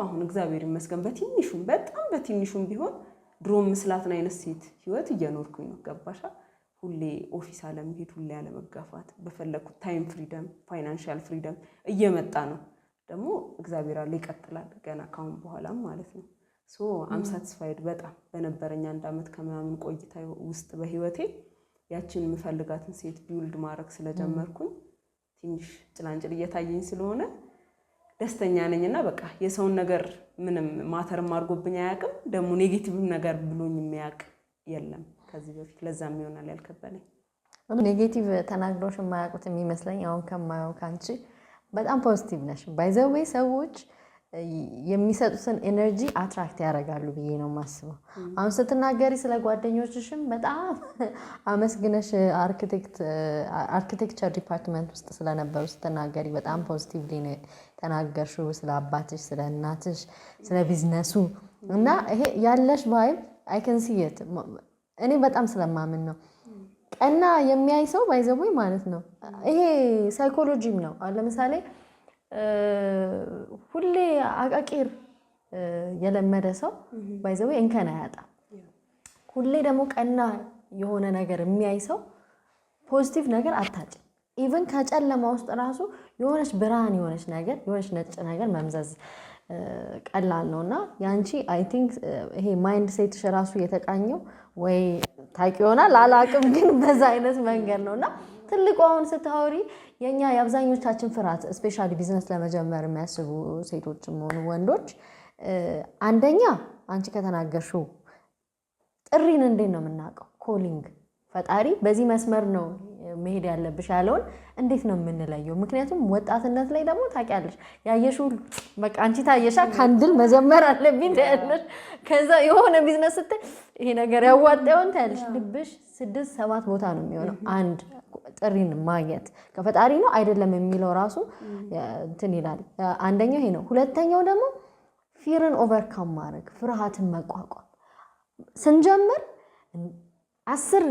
አሁን እግዚአብሔር ይመስገን በትንሹም በጣም በትንሹም ቢሆን ድሮ ምስላትን አይነት ሴት ህይወት እየኖርኩኝ ነው። ገባሻ? ሁሌ ኦፊስ አለመሄድ፣ ሁሌ አለመጋፋት፣ በፈለኩት ታይም ፍሪደም፣ ፋይናንሻል ፍሪደም እየመጣ ነው። ደግሞ እግዚአብሔር አለ ይቀጥላል ገና ካሁን በኋላም ማለት ነው። አም ሳቲስፋይድ በጣም በነበረኝ 1 ዓመት ከምናምን ቆይታ ውስጥ በህይወቴ ያችን የምፈልጋትን ሴት ቢውልድ ማድረግ ስለጀመርኩኝ ትንሽ ጭላንጭል እየታየኝ ስለሆነ ደስተኛ ነኝና በቃ የሰውን ነገር ምንም ማተርም አድርጎብኝ አያውቅም። ደግሞ ኔጌቲቭ ነገር ብሎኝ የሚያውቅ የለም ከዚህ በፊት። ለዛም ይሆናል ያልከበለኝ። ኔጌቲቭ ተናግሮሽ የማያውቁት የሚመስለኝ አሁን ከማየው ካንቺ በጣም ፖዚቲቭ ነሽ። ባይ ዘ ዌይ ሰዎች የሚሰጡትን ኤነርጂ አትራክት ያደርጋሉ ብዬ ነው የማስበው። አሁን ስትናገሪ ስለ ጓደኞችሽም በጣም አመስግነሽ አርኪቴክቸር ዲፓርትመንት ውስጥ ስለነበሩ ስትናገሪ በጣም ፖዚቲቭሊ ነው ተናገርሽው። ስለ አባትሽ፣ ስለ እናትሽ፣ ስለ ቢዝነሱ እና ይሄ ያለሽ ቫይብ አይ ካን ሲ ኢት። እኔ በጣም ስለማምን ነው ቀና የሚያይ ሰው ባይ ዘ ዌይ ማለት ነው። ይሄ ሳይኮሎጂም ነው። አሁን ለምሳሌ ሁሌ አቃቂር የለመደ ሰው ባይ ዘ ዌይ እንከን አያጣም። ሁሌ ደግሞ ቀና የሆነ ነገር የሚያይ ሰው ፖዚቲቭ ነገር አታጭ። ኢቭን ከጨለማ ውስጥ ራሱ የሆነች ብርሃን የሆነች ነገር የሆነች ነጭ ነገር መምዘዝ ቀላል ነውና ያንቺ አይ ቲንክ ይሄ ማይንድ ሴትሽ ራሱ የተቃኘው ወይ ታውቂ ይሆናል አላውቅም፣ ግን በዛ አይነት መንገድ ነውና ትልቁ አሁን ስታወሪ የኛ የአብዛኞቻችን ፍርሃት ስፔሻሊ ቢዝነስ ለመጀመር የሚያስቡ ሴቶችም ሆኑ ወንዶች አንደኛ አንቺ ከተናገርሽው ጥሪን እንዴት ነው የምናውቀው? ኮሊንግ ፈጣሪ በዚህ መስመር ነው መሄድ ያለብሽ ያለውን እንዴት ነው የምንለየው? ምክንያቱም ወጣትነት ላይ ደግሞ ታውቂያለሽ ያየሽው በቃ አንቺ ታየሻ ካንድል መጀመር አለብኝ ታያለሽ። ከዛ የሆነ ቢዝነስ ስትይ ይሄ ነገር ያዋጣውን ታያለሽ። ልብሽ 6-7 ቦታ ነው የሚሆነው። አንድ ጥሪን ማግኘት ከፈጣሪ ነው አይደለም የሚለው ራሱ እንትን ይላል። አንደኛው ይሄ ነው። ሁለተኛው ደግሞ ፊርን ኦቨርካም ማድረግ፣ ፍርሃትን መቋቋም ስንጀምር 10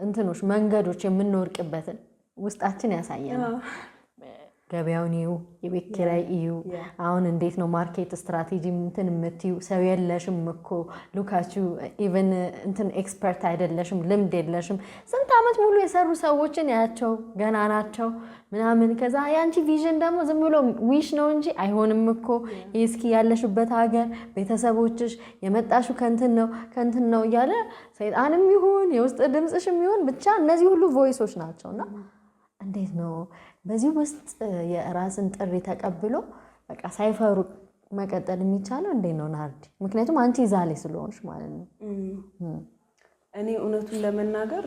እንትኖች መንገዶች የምንወርቅበትን ውስጣችን ያሳየናል። ገበያውን እዩ፣ የቤት ኪራይ እዩ፣ አሁን እንዴት ነው ማርኬት ስትራቴጂ እንትን የምትዩ፣ ሰው የለሽም እኮ ሉካችሁ ኢቨን እንትን ኤክስፐርት አይደለሽም፣ ልምድ የለሽም። ስንት ዓመት ሙሉ የሰሩ ሰዎችን ያቸው ገና ናቸው ምናምን። ከዛ ያንቺ ቪዥን ደግሞ ዝም ብሎ ዊሽ ነው እንጂ አይሆንም እኮ እስኪ ያለሽበት ሀገር ቤተሰቦችሽ የመጣሽው ከንትን ነው እያለ ሰይጣንም ይሁን የውስጥ ድምፅሽም ይሁን ብቻ እነዚህ ሁሉ ቮይሶች ናቸውና እንዴት ነው በዚህ ውስጥ የራስን ጥሪ ተቀብሎ በቃ ሳይፈሩ መቀጠል የሚቻለው? እንዴት ነው ናርዲ? ምክንያቱም አንቺ ዛሬ ስለሆንሽ ማለት ነው። እኔ እውነቱን ለመናገር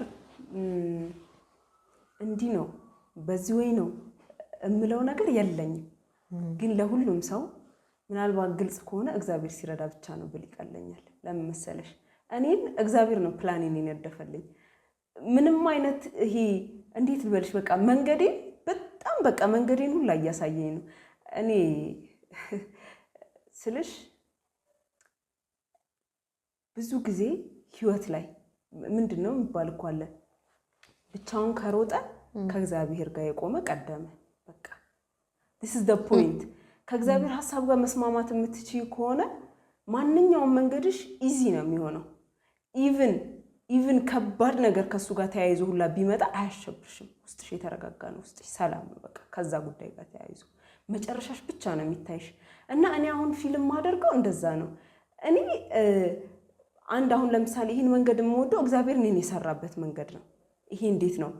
እንዲህ ነው በዚህ ወይ ነው እምለው ነገር የለኝም። ግን ለሁሉም ሰው ምናልባት ግልጽ ከሆነ እግዚአብሔር ሲረዳ ብቻ ነው ብል ይቀለኛል። ለምን መሰለሽ? እኔን እግዚአብሔር ነው ፕላኔን የነደፈልኝ። ምንም አይነት ይሄ እንዴት ልበልሽ በቃ መንገዴን በጣም በቃ መንገዴን ሁላ እያሳየኝ ነው። እኔ ስልሽ ብዙ ጊዜ ህይወት ላይ ምንድነው የሚባል እኮ አለ፣ ብቻውን ከሮጠ ከእግዚአብሔር ጋር የቆመ ቀደመ። በቃ this is the point። ከእግዚአብሔር ሐሳብ ጋር መስማማት የምትችይ ከሆነ ማንኛውም መንገድሽ ኢዚ ነው የሚሆነው። ኢቭን ከባድ ነገር ከሱ ጋር ተያይዞ ሁላ ቢመጣ አያሸብርሽም። ውስጥሽ የተረጋጋ ነው፣ ውስጥሽ ሰላም ነው። በቃ ከዛ ጉዳይ ጋር ተያይዞ መጨረሻሽ ብቻ ነው የሚታይሽ። እና እኔ አሁን ፊልም ማደርገው እንደዛ ነው። እኔ አሁን ለምሳሌ ይሄን መንገድ የምወደው እግዚአብሔር እኔን የሰራበት መንገድ ነው። ይሄ እንዴት ነው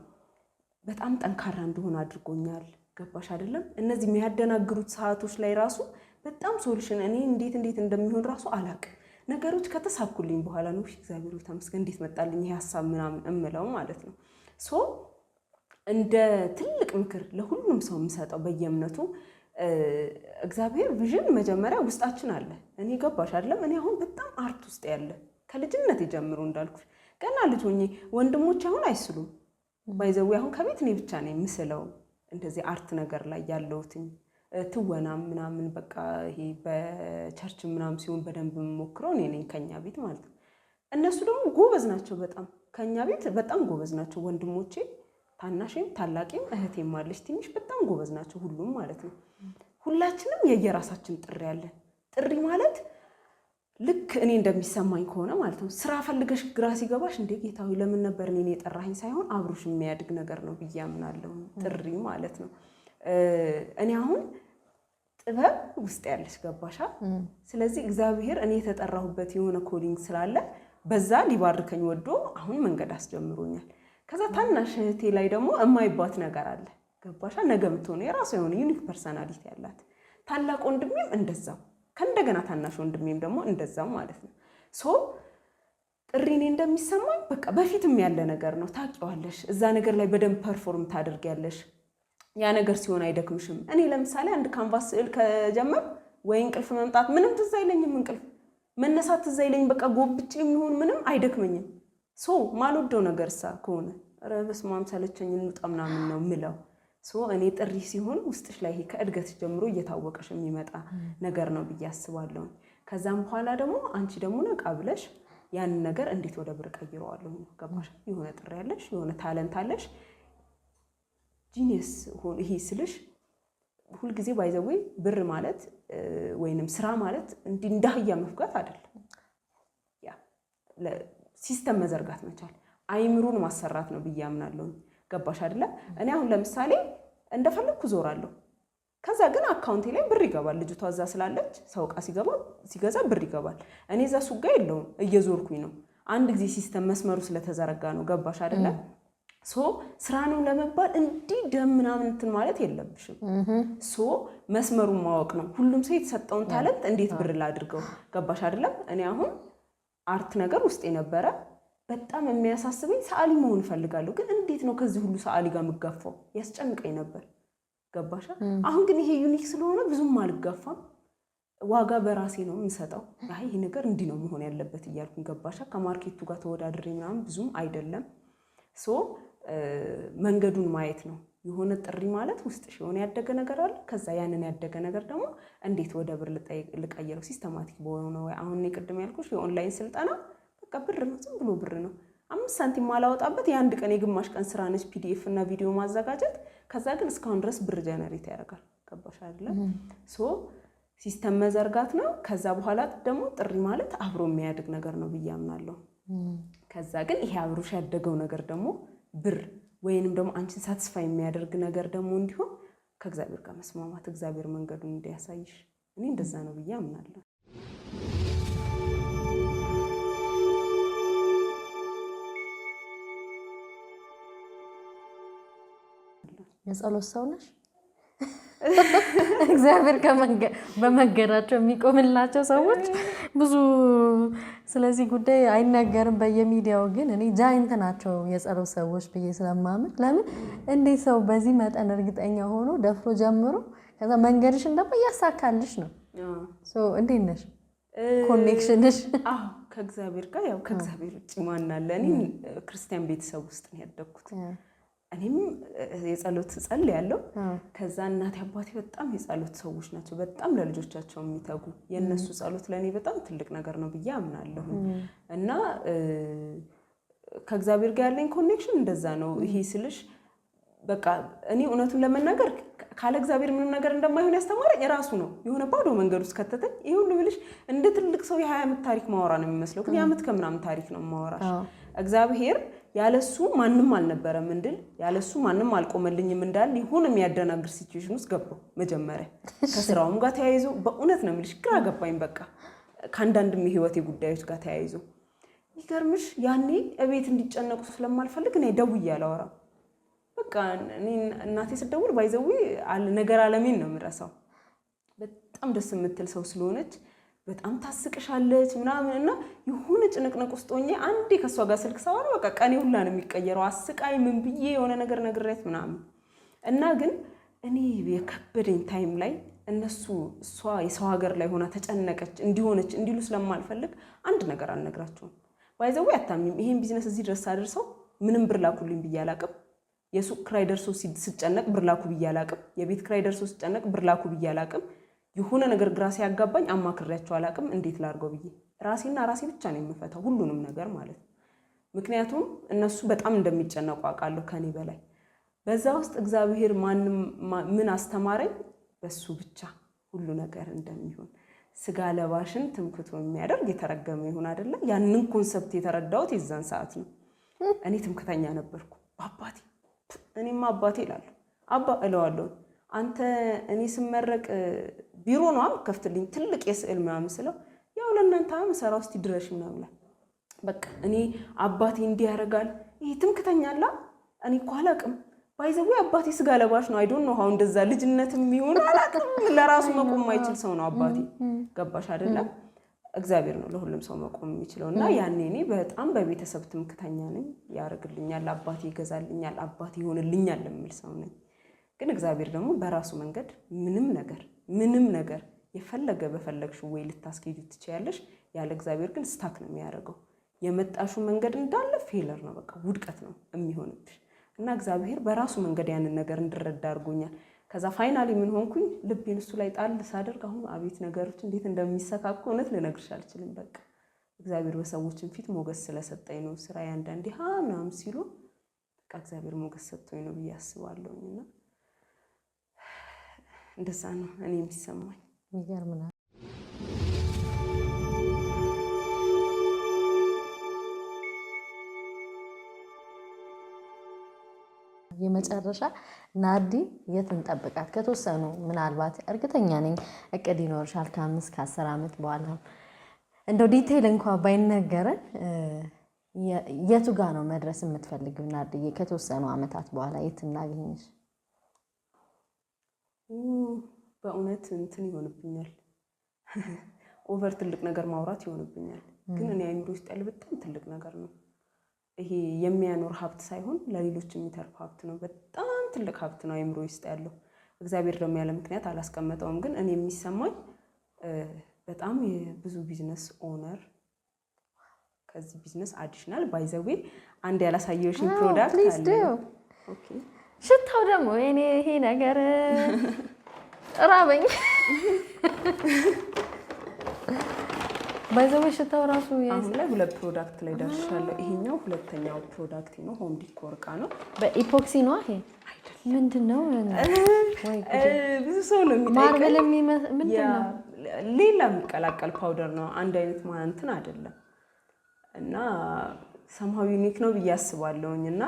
በጣም ጠንካራ እንደሆነ አድርጎኛል። ገባሽ አይደለም? እነዚህ የሚያደናግሩት ሰዓቶች ላይ ራሱ በጣም ሶሉሽን እኔ እንዴት እንደሚሆን ራሱ አላውቅም። ነገሮች ከተሳኩልኝ በኋላ ነው እግዚአብሔር ተመስገን እንዴት መጣልኝ ይሄ ሐሳብ ምናምን እምለው ማለት ነው። ሶ እንደ ትልቅ ምክር ለሁሉም ሰው የምሰጠው በየእምነቱ እግዚአብሔር ቪዥን መጀመሪያ ውስጣችን አለ። እኔ ገባሽ አይደለም? እኔ አሁን በጣም አርት ውስጥ ያለ ከልጅነት ጀምሮ እንዳልኩሽ ገና ልጅ ሆኜ ወንድሞች አሁን አይስሉም ባይዘው አሁን ከቤት እኔ ብቻ ነኝ የምስለው እንደዚህ አርት ነገር ላይ ያለውትኝ ትወናም ምናምን በቃ ይሄ በቸርች ምናምን ሲሆን በደንብ የምሞክረው እኔ ነኝ ከኛ ቤት ማለት ነው። እነሱ ደግሞ ጎበዝ ናቸው በጣም ከኛ ቤት በጣም ጎበዝ ናቸው ወንድሞቼ፣ ታናሽም ታላቂም እህቴም አለች ትንሽ በጣም ጎበዝ ናቸው ሁሉም ማለት ነው። ሁላችንም የየራሳችን ጥሪ አለን። ጥሪ ማለት ልክ እኔ እንደሚሰማኝ ከሆነ ማለት ነው ስራ ፈልገሽ ግራ ሲገባሽ እንደ ጌታዊ ለምን ነበር እኔ የጠራኸኝ ሳይሆን አብሮሽ የሚያድግ ነገር ነው ብዬ አምናለሁ ጥሪ ማለት ነው። እኔ አሁን ጥበብ ውስጥ ያለሽ ገባሻ። ስለዚህ እግዚአብሔር እኔ የተጠራሁበት የሆነ ኮዲንግ ስላለ በዛ ሊባርከኝ ወዶ አሁን መንገድ አስጀምሮኛል። ከዛ ታናሽ እህቴ ላይ ደግሞ የማይባት ነገር አለ ገባሻ። ነገ የምትሆነ የራሷ የሆነ ዩኒክ ፐርሰናሊቲ ያላት ታላቅ ወንድሜም እንደዛው ከእንደገና ታናሽ ወንድሜም ደግሞ እንደዛው ማለት ነው። ሶ ጥሪኔ እንደሚሰማኝ በቃ በፊትም ያለ ነገር ነው ታውቂዋለሽ። እዛ ነገር ላይ በደንብ ፐርፎርም ታደርጊያለሽ። ያ ነገር ሲሆን አይደክምሽም። እኔ ለምሳሌ አንድ ካንቫስ ስዕል ከጀመር ወይ እንቅልፍ መምጣት ምንም ትዝ አይለኝም፣ እንቅልፍ መነሳት ትዝ አይለኝም። በቃ ጎብጬ የሚሆን ምንም አይደክመኝም። ሶ ማልወደው ነገርሳ ከሆነ ኧረ በስመ አብ ሰለቸኝ እንውጣ ምናምን ነው ምለው። ሶ እኔ ጥሪ ሲሆን ውስጥሽ ላይ ከእድገት ጀምሮ እየታወቀሽ የሚመጣ ነገር ነው ብዬ አስባለሁ። ከዛም በኋላ ደግሞ አንቺ ደግሞ ነቃ ብለሽ ያንን ነገር እንዴት ወደ ብር ቀይረዋለሁ። ገባሽ? የሆነ ጥሪ ያለሽ የሆነ ታለንት አለሽ ጂኒየስ ሆነ ይሄ ስልሽ ሁሉ ጊዜ ባይዘው ብር ማለት ወይንም ስራ ማለት እንዳህያ መፍጋት አይደለም። ያ ሲስተም መዘርጋት መቻል አይምሩን ማሰራት ነው ብዬ አምናለሁ። ገባሽ አይደለ? እኔ አሁን ለምሳሌ እንደፈለኩ ዞራለሁ። ከዛ ግን አካውንቴ ላይ ብር ይገባል። ልጅቷ እዛ ስላለች ሰው ዕቃ ሲገዛ ብር ይገባል። እኔ እዛ ሱቅ ጋር የለውም እየዞርኩኝ ነው። አንድ ጊዜ ሲስተም መስመሩ ስለተዘረጋ ነው። ገባሽ አይደለ? ሶ ስራ ነው ለመባል እንዲህ ደም ምናምን እንትን ማለት የለብሽም። ሶ መስመሩን ማወቅ ነው። ሁሉም ሰው የተሰጠውን ታለንት እንዴት ብር ላድርገው። ገባሽ አይደለም? እኔ አሁን አርት ነገር ውስጥ የነበረ በጣም የሚያሳስበኝ ሰዓሊ መሆን እፈልጋለሁ፣ ግን እንዴት ነው ከዚህ ሁሉ ሰዓሊ ጋር የምጋፋው? ያስጨንቀኝ ነበር። ገባሻ? አሁን ግን ይሄ ዩኒክ ስለሆነ ብዙም አልጋፋም። ዋጋ በራሴ ነው የምሰጠው። ይሄ ነገር እንዲህ ነው መሆን ያለበት እያልኩኝ ገባሻ? ከማርኬቱ ጋር ተወዳድሬ ምናምን ብዙም አይደለም። መንገዱን ማየት ነው። የሆነ ጥሪ ማለት ውስጥሽ የሆነ ያደገ ነገር አለ። ከዛ ያንን ያደገ ነገር ደግሞ እንዴት ወደ ብር ልቀይረው ሲስተማቲክ በሆነ ወይ አሁን እኔ ቅድም ያልኩሽ የኦንላይን ስልጠና በቃ ብር ነው፣ ዝም ብሎ ብር ነው። 5 ሳንቲም ማላወጣበት የአንድ ቀን የግማሽ ቀን ስራ ነች፣ ፒዲኤፍ እና ቪዲዮ ማዘጋጀት። ከዛ ግን እስካሁን ድረስ ብር ጀነሬት ያደርጋል። ገባሽ አይደለ? ሲስተም መዘርጋት ነው። ከዛ በኋላ ደግሞ ጥሪ ማለት አብሮ የሚያድግ ነገር ነው ብዬ አምናለሁ። ከዛ ግን ይሄ አብሮሽ ያደገው ነገር ደግሞ ብር ወይንም ደግሞ አንቺን ሳትስፋይ የሚያደርግ ነገር ደግሞ እንዲሆን ከእግዚአብሔር ጋር መስማማት፣ እግዚአብሔር መንገዱን እንዲያሳይሽ፣ እኔ እንደዛ ነው ብዬ አምናለሁ። የጸሎት ሰው ነሽ? እግዚአብሔር በመንገዳቸው የሚቆምላቸው ሰዎች ብዙ ስለዚህ ጉዳይ አይናገርም በየሚዲያው። ግን እኔ ጃይንት ናቸው የጸሎት ሰዎች ብዬ ስለማምን፣ ለምን እንዴት ሰው በዚህ መጠን እርግጠኛ ሆኖ ደፍሮ ጀምሮ ከዛ መንገድሽን ደግሞ እያሳካልሽ ነው። እንዴት ነሽ ኮኔክሽንሽ? ከእግዚአብሔር ጋር ያው ከእግዚአብሔር ውጭ ማን አለ? እኔ ክርስቲያን ቤተሰብ ውስጥ ነው ያደግኩት። እኔም የጸሎት ጸልያለሁ። ከዛ እናቴ አባቴ በጣም የጸሎት ሰዎች ናቸው፣ በጣም ለልጆቻቸው የሚተጉ። የእነሱ ጸሎት ለእኔ በጣም ትልቅ ነገር ነው ብዬ አምናለሁ። እና ከእግዚአብሔር ጋር ያለኝ ኮኔክሽን እንደዛ ነው። ይሄ ስልሽ በቃ እኔ እውነቱን ለመናገር ካለ እግዚአብሔር ምንም ነገር እንደማይሆን ያስተማረኝ ራሱ ነው። የሆነ ባዶ መንገድ ውስጥ ከተተኝ። ይሄ ሁሉ ብልሽ እንደ ትልቅ ሰው የ20 ዓመት ታሪክ ማወራ ነው የሚመስለው፣ ግን የ1 ዓመት ከምናምን ታሪክ ነው ማወራሽ። እግዚአብሔር ያለሱ ማንም አልነበረም እንድል፣ ያለሱ ማንም አልቆመልኝም እንዳል ይሁን የሚያደናግር ሲቹዌሽን ውስጥ ገባሁ። መጀመሪያ ከስራውም ጋር ተያይዞ በእውነት ነው የምልሽ ግራ ገባኝ። በቃ ከአንዳንድም የህይወቴ ጉዳዮች ጋር ተያይዞ ይገርምሽ፣ ያኔ እቤት እንዲጨነቁ ስለማልፈልግ እኔ ደውዬ አላወራም። በቃ እኔ እናቴ ስትደውል ባይዘዊ ነገር አለሜን ነው የምረሳው። በጣም ደስ የምትል ሰው ስለሆነች በጣም ታስቅሻለች ምናምን እና የሆነ ጭንቅንቅ ውስጥ ሆኜ አንዴ ከሷ ጋር ስልክ ሳወራ በቃ ቀኔ ሁላ ነው የሚቀየረው። አስቃይ ምን ብዬ የሆነ ነገር ነግሬያት ምናምን እና ግን እኔ የከበደኝ ታይም ላይ እሷ የሰው ሀገር ላይ ሆና ተጨነቀች እንዲሆነች እንዲሉ ስለማልፈልግ አንድ ነገር አልነግራቸውም። ባይዘው አታምኝም፣ ይሄን ቢዝነስ እዚህ ድረስ አድርሰው ምንም ብር ላኩልኝ ብዬ አላቅም። የሱቅ ክራይ ደርሶ ስጨነቅ ብር ላኩ ብዬ አላቅም። የቤት ክራይ ደርሶ ስጨነቅ ብር ላኩ ብዬ አላቅም። የሆነ ነገር ግራ ሲያጋባኝ አማክሬያቸው አላቅም እንዴት ላድርገው ብዬ ራሴና ራሴ ብቻ ነው የምፈታው ሁሉንም ነገር ማለት ነው። ምክንያቱም እነሱ በጣም እንደሚጨነቁ አውቃለሁ ከኔ በላይ። በዛ ውስጥ እግዚአብሔር ምን አስተማረኝ? በሱ ብቻ ሁሉ ነገር እንደሚሆን። ስጋ ለባሽን ትምክቶ የሚያደርግ የተረገመ ይሁን አይደለ? ያንን ኮንሰፕት የተረዳሁት የዛን ሰዓት ነው። እኔ ትምክተኛ ነበርኩ በአባቴ። እኔማ አባቴ እላለሁ አባ እለዋለሁ። አንተ እኔ ስመረቅ ቢሮ ነው ከፍትልኝ ትልቅ የስዕል ምናምን ስለው ያው ለእናንተ መሰራ ውስጥ ድረሽ ምናምን ላይ በቃ እኔ አባቴ እንዲህ ያደርጋል። ይሄ ትምክተኛላ። እኔ እኮ አላቅም ባይዘው አባቴ ስጋ ለባሽ ነው። አይ ዶንት ኖ ሃው እንደዛ ልጅነትም ይሁን አላቅም። ለራሱ መቆም የማይችል ሰው ነው አባቴ። ገባሽ አይደለም? እግዚአብሔር ነው ለሁሉም ሰው መቆም የሚችለው። እና ያኔ እኔ በጣም በቤተሰብ ትምክተኛ ነኝ። ያደርግልኛል፣ አባቴ ይገዛልኛል፣ አባቴ ይሆንልኛል የምል ሰው ነኝ። ግን እግዚአብሔር ደግሞ በራሱ መንገድ ምንም ነገር የፈለገ በፈለግሽው ወይ ልታስኬጁ ትችያለሽ። ያለ እግዚአብሔር ግን ስታክ ነው የሚያደርገው። የመጣሹ መንገድ እንዳለ ፌለር ነው፣ በቃ ውድቀት ነው የሚሆንብሽ። እና እግዚአብሔር በራሱ መንገድ ያንን ነገር እንድረዳ አድርጎኛል። ከዛ ፋይናሊ ምን ሆንኩኝ? ልቤን እሱ ላይ ጣል ሳደርግ አሁን አቤት ነገሮች እንዴት እንደሚሰካኩ እውነት ልነግርሽ አልችልም። በቃ እግዚአብሔር በሰዎችን ፊት ሞገስ ስለሰጠኝ ነው። ስራዬ አንዳንዴ ምናምን ሲሉ በቃ እግዚአብሔር ሞገስ ሰጥቶኝ ነው ብዬ አስባለሁኝና እንደዛ ነው እኔ የሚሰማኝ። ይገርምናል። የመጨረሻ ናርዲ የት እንጠብቃት? ከተወሰኑ ምናልባት እርግጠኛ ነኝ እቅድ ይኖርሻል ከ5 ከ10 ዓመት በኋላ እንደው ዲቴይል እንኳን ባይነገረን የቱ ጋር ነው መድረስ የምትፈልጊው ናርዲ? ከተወሰኑ ዓመታት በኋላ የት እናገኝሽ? በእውነት እንትን ይሆንብኛል፣ ኦቨር ትልቅ ነገር ማውራት ይሆንብኛል። ግን እኔ አይምሮ ውስጥ ያለ በጣም ትልቅ ነገር ነው። ይሄ የሚያኖር ሀብት ሳይሆን ለሌሎች የሚተርፍ ሀብት ነው። በጣም ትልቅ ሀብት ነው አእምሮ ውስጥ ያለው። እግዚአብሔር ደግሞ ያለ ምክንያት አላስቀመጠውም። ግን እኔ የሚሰማኝ በጣም የብዙ ቢዝነስ ኦነር ከዚህ ቢዝነስ አዲሽናል ባይዘዌ አንድ ያላሳየሽኝ ፕሮዳክት አለ። ኦኬ ሽታው ደግሞ ይሄ ነገር ራበኝ። ባይዘዌ ሽታው ራሱ አሁን ላይ 2 ፕሮዳክት ላይ ደርሻለሁ። ይሄኛው ሁለተኛው ፕሮዳክት ነው። ሆም ዲኮር እቃ ነው። በኢፖክሲ ነው ይሄ ምንድነው? ብዙ ሰው ነው የሚጠይቀው። ማርበል ምንድነው? ሌላ የሚቀላቀል ፓውደር ነው። አንድ አይነት እንትን አይደለም እና ሰማያዊ ዩኒክ ነው ብዬ አስባለሁኝ። እና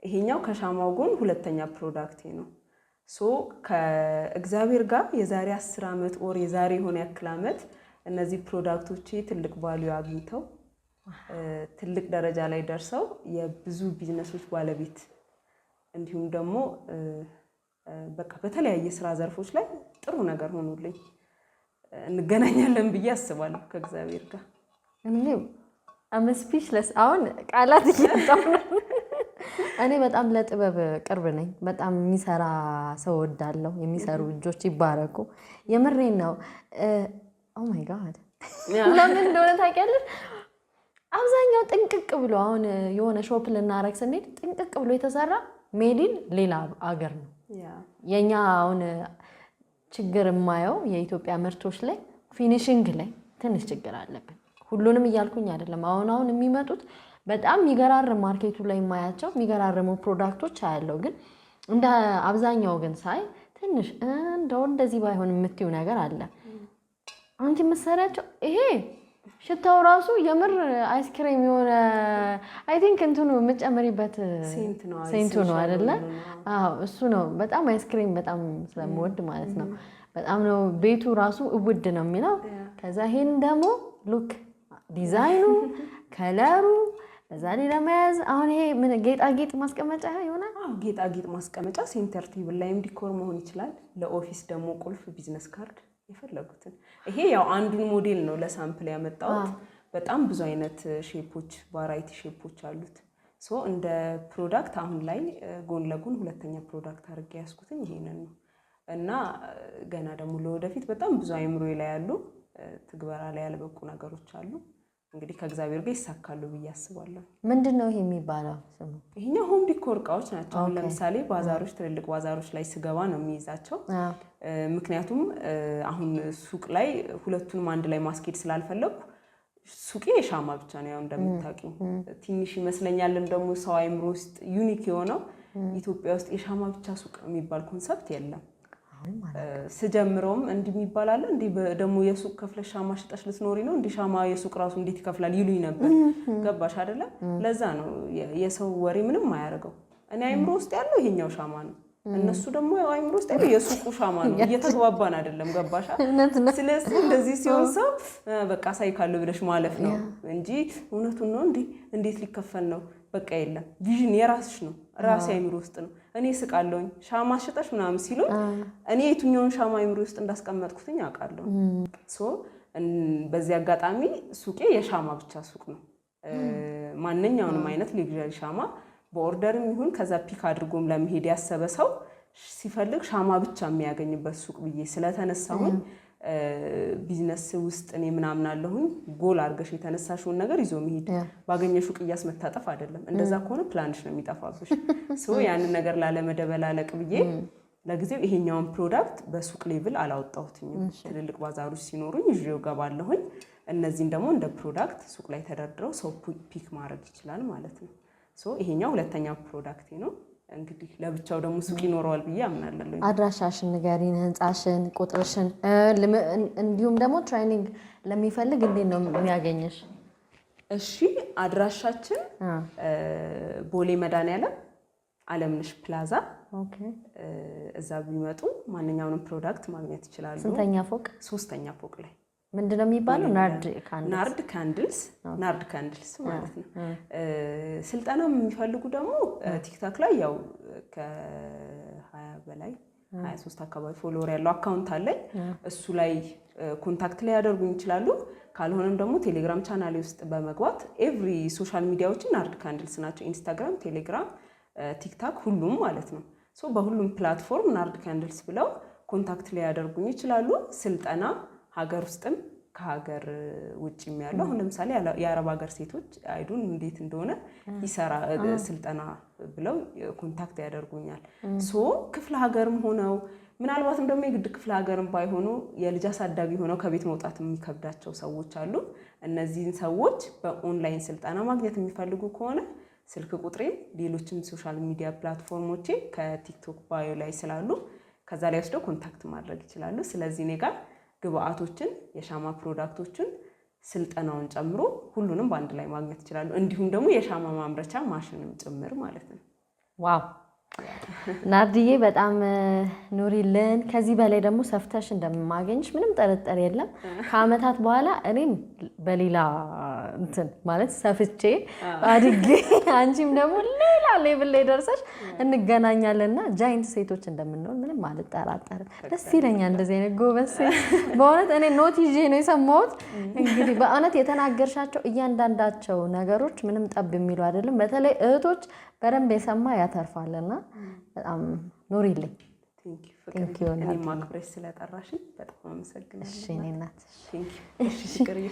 ይሄኛው ከሻማው ጎን ሁለተኛ ፕሮዳክቴ ነው። ሶ ከእግዚአብሔር ጋር የዛሬ 10 ዓመት ኦር የዛሬ የሆነ ያክል ዓመት እነዚህ ፕሮዳክቶቼ ትልቅ ቫልዩ አግኝተው ትልቅ ደረጃ ላይ ደርሰው የብዙ ቢዝነሶች ባለቤት እንዲሁም ደግሞ በቃ በተለያየ ስራ ዘርፎች ላይ ጥሩ ነገር ሆኖልኝ እንገናኛለን ብዬ አስባለሁ ከእግዚአብሔር ጋር። እኔ ስፒችለስ አሁን ቃላት እያጣሁ ነው። እኔ በጣም ለጥበብ ቅርብ ነኝ። በጣም የሚሰራ ሰው ወዳለሁ። የሚሰሩ እጆች ይባረኩ። የምሬን ነው። ኦ ማይ ጋድ ለምን እንደሆነ ታውቂያለሽ? አብዛኛው ጥንቅቅ ብሎ አሁን የሆነ ሾፕ ልናረግ ስንሄድ ጥንቅቅ ብሎ የተሰራ ሜዲን ሌላ አገር ነው። የኛ አሁን ችግር የማየው የኢትዮጵያ ምርቶች ላይ ፊኒሽንግ ላይ ትንሽ ችግር አለብን። ሁሉንም እያልኩኝ አይደለም። አሁን የሚመጡት በጣም የሚገራርም ማርኬቱ ላይ የማያቸው የሚገራርሙ ፕሮዳክቶች አያለው። ግን እንደ አብዛኛው ግን ሳይ ትንሽ እንደዚህ ባይሆን የምትዩ ነገር አለ። አንቺ የምትሰሪያቸው ይሄ ሽታው ራሱ የምር አይስክሬም የሆነ አይ ቲንክ እንትኑ የምትጨምሪበት ሴንቱ ነው አይደለ? አዎ እሱ ነው። በጣም አይስክሬም በጣም ስለምወድ ማለት ነው። በጣም ነው ቤቱ ራሱ ውድ ነው የሚለው። ከዛ ይሄን ደግሞ ሉክ ዲዛይኑ ከለሩ በዛ ላይ ለመያዝ አሁን ይሄ ምን ጌጣጌጥ ማስቀመጫ ይሆናል? አዎ ጌጣጌጥ ማስቀመጫ ሴንተር ቴብል ላይም ዲኮር መሆን ይችላል። ለኦፊስ ደግሞ ቁልፍ፣ ቢዝነስ ካርድ የፈለጉትን። ይሄ ያው አንዱን ሞዴል ነው ለሳምፕል ያመጣሁት። በጣም ብዙ አይነት ሼፖች ቫራይቲ ሼፖች አሉት። ሶ እንደ ፕሮዳክት አሁን ላይ ጎን ለጎን ሁለተኛ ፕሮዳክት አድርጌ ያስኩትኝ ይሄንን ነው እና ገና ደግሞ ለወደፊት በጣም ብዙ አይምሮዬ ላይ ያሉ ትግበራ ላይ ያልበቁ ነገሮች አሉ። እንግዲህ ከእግዚአብሔር ጋር ይሳካሉ ብዬ አስባለሁ። ምንድነው ይሄ የሚባለው ስሙ? ይሄኛው ሆም ዲኮር እቃዎች ናቸው። አሁን ለምሳሌ ባዛሮች፣ ትልልቅ ባዛሮች ላይ ስገባ ነው የሚይዛቸው። ምክንያቱም አሁን ሱቅ ላይ ሁለቱንም አንድ ላይ ማስኬድ ስላልፈለኩ ሱቄ የሻማ ብቻ ነው። ያው እንደምታውቂው ትንሽ ይመስለኛልም ደግሞ ሰው አይምሮ ውስጥ ዩኒክ የሆነው ኢትዮጵያ ውስጥ የሻማ ብቻ ሱቅ የሚባል ኮንሰፕት የለም። ስጀምረውም እንዲህ የሚባል አለ እንዲህ ደግሞ የሱቅ ከፍለሽ ሻማ ሽጠሽ ልትኖሪ ነው እንዲህ ሻማ የሱቅ ራሱ እንዴት ይከፍላል ይሉኝ ነበር። ገባሽ አይደለ? ለዛ ነው የሰው ወሬ ምንም አያደርገው። እኔ አይምሮ ውስጥ ያለው ይሄኛው ሻማ ነው። እነሱ ደግሞ አይምሮ ውስጥ ያለው የሱቁ ሻማ ነው። እየተግባባን አይደለም። ገባሽ? ስለዚህ እንደዚህ ሲሆን ሰው በቃ ሳይካለው ብለሽ ማለፍ ነው እንጂ እውነቱን ነው እንዴት ሊከፈል ነው በቃ የለም። ቪዥን የራስሽ ነው። ራሴ አይምሮ ውስጥ ነው። እኔ ስቃለሁኝ ሻማ ሽጠሽ ምናምን ሲሉኝ እኔ የትኛውን ሻማ አይምሮ ውስጥ እንዳስቀመጥኩትኝ አውቃለሁ። ሶ በዚህ አጋጣሚ ሱቄ የሻማ ብቻ ሱቅ ነው። ማንኛውንም አይነት ሌግዣሪ ሻማ በኦርደርም ይሁን ከዛ ፒክ አድርጎም ለመሄድ ያሰበ ሰው ሲፈልግ ሻማ ብቻ የሚያገኝበት ሱቅ ብዬ ስለተነሳሁኝ ቢዝነስ ውስጥ እኔ ምናምን አለሁኝ። ጎል አድርገሽ የተነሳሽውን ነገር ይዞ መሄድ ባገኘሽው ቅያስ መታጠፍ አይደለም። እንደዛ ከሆነ ፕላንሽ ነው የሚጠፋብሽ። ሶ ያንን ነገር ላለመደበላለቅ ብዬ ለጊዜው ይሄኛውን ፕሮዳክት በሱቅ ሌቭል አላወጣሁትኝም። ትልልቅ ባዛሮች ሲኖሩኝ ይዤው ገባለሁኝ። እነዚህን ደግሞ እንደ ፕሮዳክት ሱቅ ላይ ተደርድረው ሰው ፒክ ማድረግ ይችላል ማለት ነው። ሶ ይሄኛው ሁለተኛው ፕሮዳክቴ ነው። እንግዲህ ለብቻው ደግሞ ሱቅ ይኖረዋል ብዬ አምናለሁ። አድራሻሽን ንገሪን፣ ህንጻሽን፣ ቁጥርሽን እንዲሁም ደግሞ ትሬኒንግ ለሚፈልግ እንዴት ነው የሚያገኝሽ? እሺ አድራሻችን ቦሌ መድኃኒዓለም አለምነሽ ፕላዛ። ኦኬ እዛ ቢመጡ ማንኛውንም ፕሮዳክት ማግኘት ይችላሉ። ስንተኛ ፎቅ? 3ኛ ፎቅ ላይ። ምንድነው የሚባለው? ናርድ ካንድልስ ማለት ነው። ስልጠና የሚፈልጉ ደግሞ ቲክታክ ላይ ያው ከ20 በላይ 23 አካባቢ ፎሎወር ያለው አካውንት አለኝ። እሱ ላይ ኮንታክት ላይ ያደርጉኝ ይችላሉ። ካልሆነም ደግሞ ቴሌግራም ቻናሌ ውስጥ በመግባት ኤቭሪ ሶሻል ሚዲያዎችን ናርድ ካንድልስ ናቸው። ኢንስታግራም፣ ቴሌግራም፣ ቲክታክ ሁሉም ማለት ነው። ሶ በሁሉም ፕላትፎርም ናርድ ካንድልስ ብለው ኮንታክት ላይ ያደርጉኝ ይችላሉ። ስልጠና ሀገር ውስጥም ከሀገር ውጭም ያለው አሁን ለምሳሌ የአረብ ሀገር ሴቶች አይዱን እንዴት እንደሆነ ይሰራ ስልጠና ብለው ኮንታክት ያደርጉኛል። ሶ ክፍለ ሀገርም ሆነው ምናልባትም ደግሞ የግድ ክፍለ ሀገርም ባይሆኑ የልጅ አሳዳጊ ሆነው ከቤት መውጣት የሚከብዳቸው ሰዎች አሉ። እነዚህን ሰዎች በኦንላይን ስልጠና ማግኘት የሚፈልጉ ከሆነ ስልክ ቁጥሬን፣ ሌሎችም ሶሻል ሚዲያ ፕላትፎርሞቼ ከቲክቶክ ባዮ ላይ ስላሉ ከዛ ላይ ወስደው ኮንታክት ማድረግ ይችላሉ። ስለዚህ እኔ ጋር ግብአቶችን፣ የሻማ ፕሮዳክቶችን፣ ስልጠናውን ጨምሮ ሁሉንም በአንድ ላይ ማግኘት ይችላሉ። እንዲሁም ደግሞ የሻማ ማምረቻ ማሽንም ጭምር ማለት ነው። ዋው ናርድዬ በጣም ኑሪልን። ከዚህ በላይ ደግሞ ሰፍተሽ እንደማገኝሽ ምንም ጥርጥር የለም። ከአመታት በኋላ እኔም በሌላ እንትን ማለት ሰፍቼ አድጌ አንቺም ደግሞ ሌላ ሌቭል ላይ ደርሰሽ እንገናኛለንና ጃይንት ሴቶች እንደምንሆን ምንም አልጠራጠርም። ደስ ይለኛል እንደዚህ አይነት ጎበዝ ሴት። በእውነት እኔ ኖት ይዤ ነው የሰማሁት። እንግዲህ በእውነት የተናገርሻቸው እያንዳንዳቸው ነገሮች ምንም ጠብ የሚሉ አይደለም። በተለይ እህቶች በደንብ የሰማ ያተርፋልና በጣም ኑሪልኝ። ቴንክ ዩ። እኔም አክብረሽ ስለጠራሽኝ በጣም አመሰግናለሁ። እሺ እኔ እናት። ቴንክ ዩ።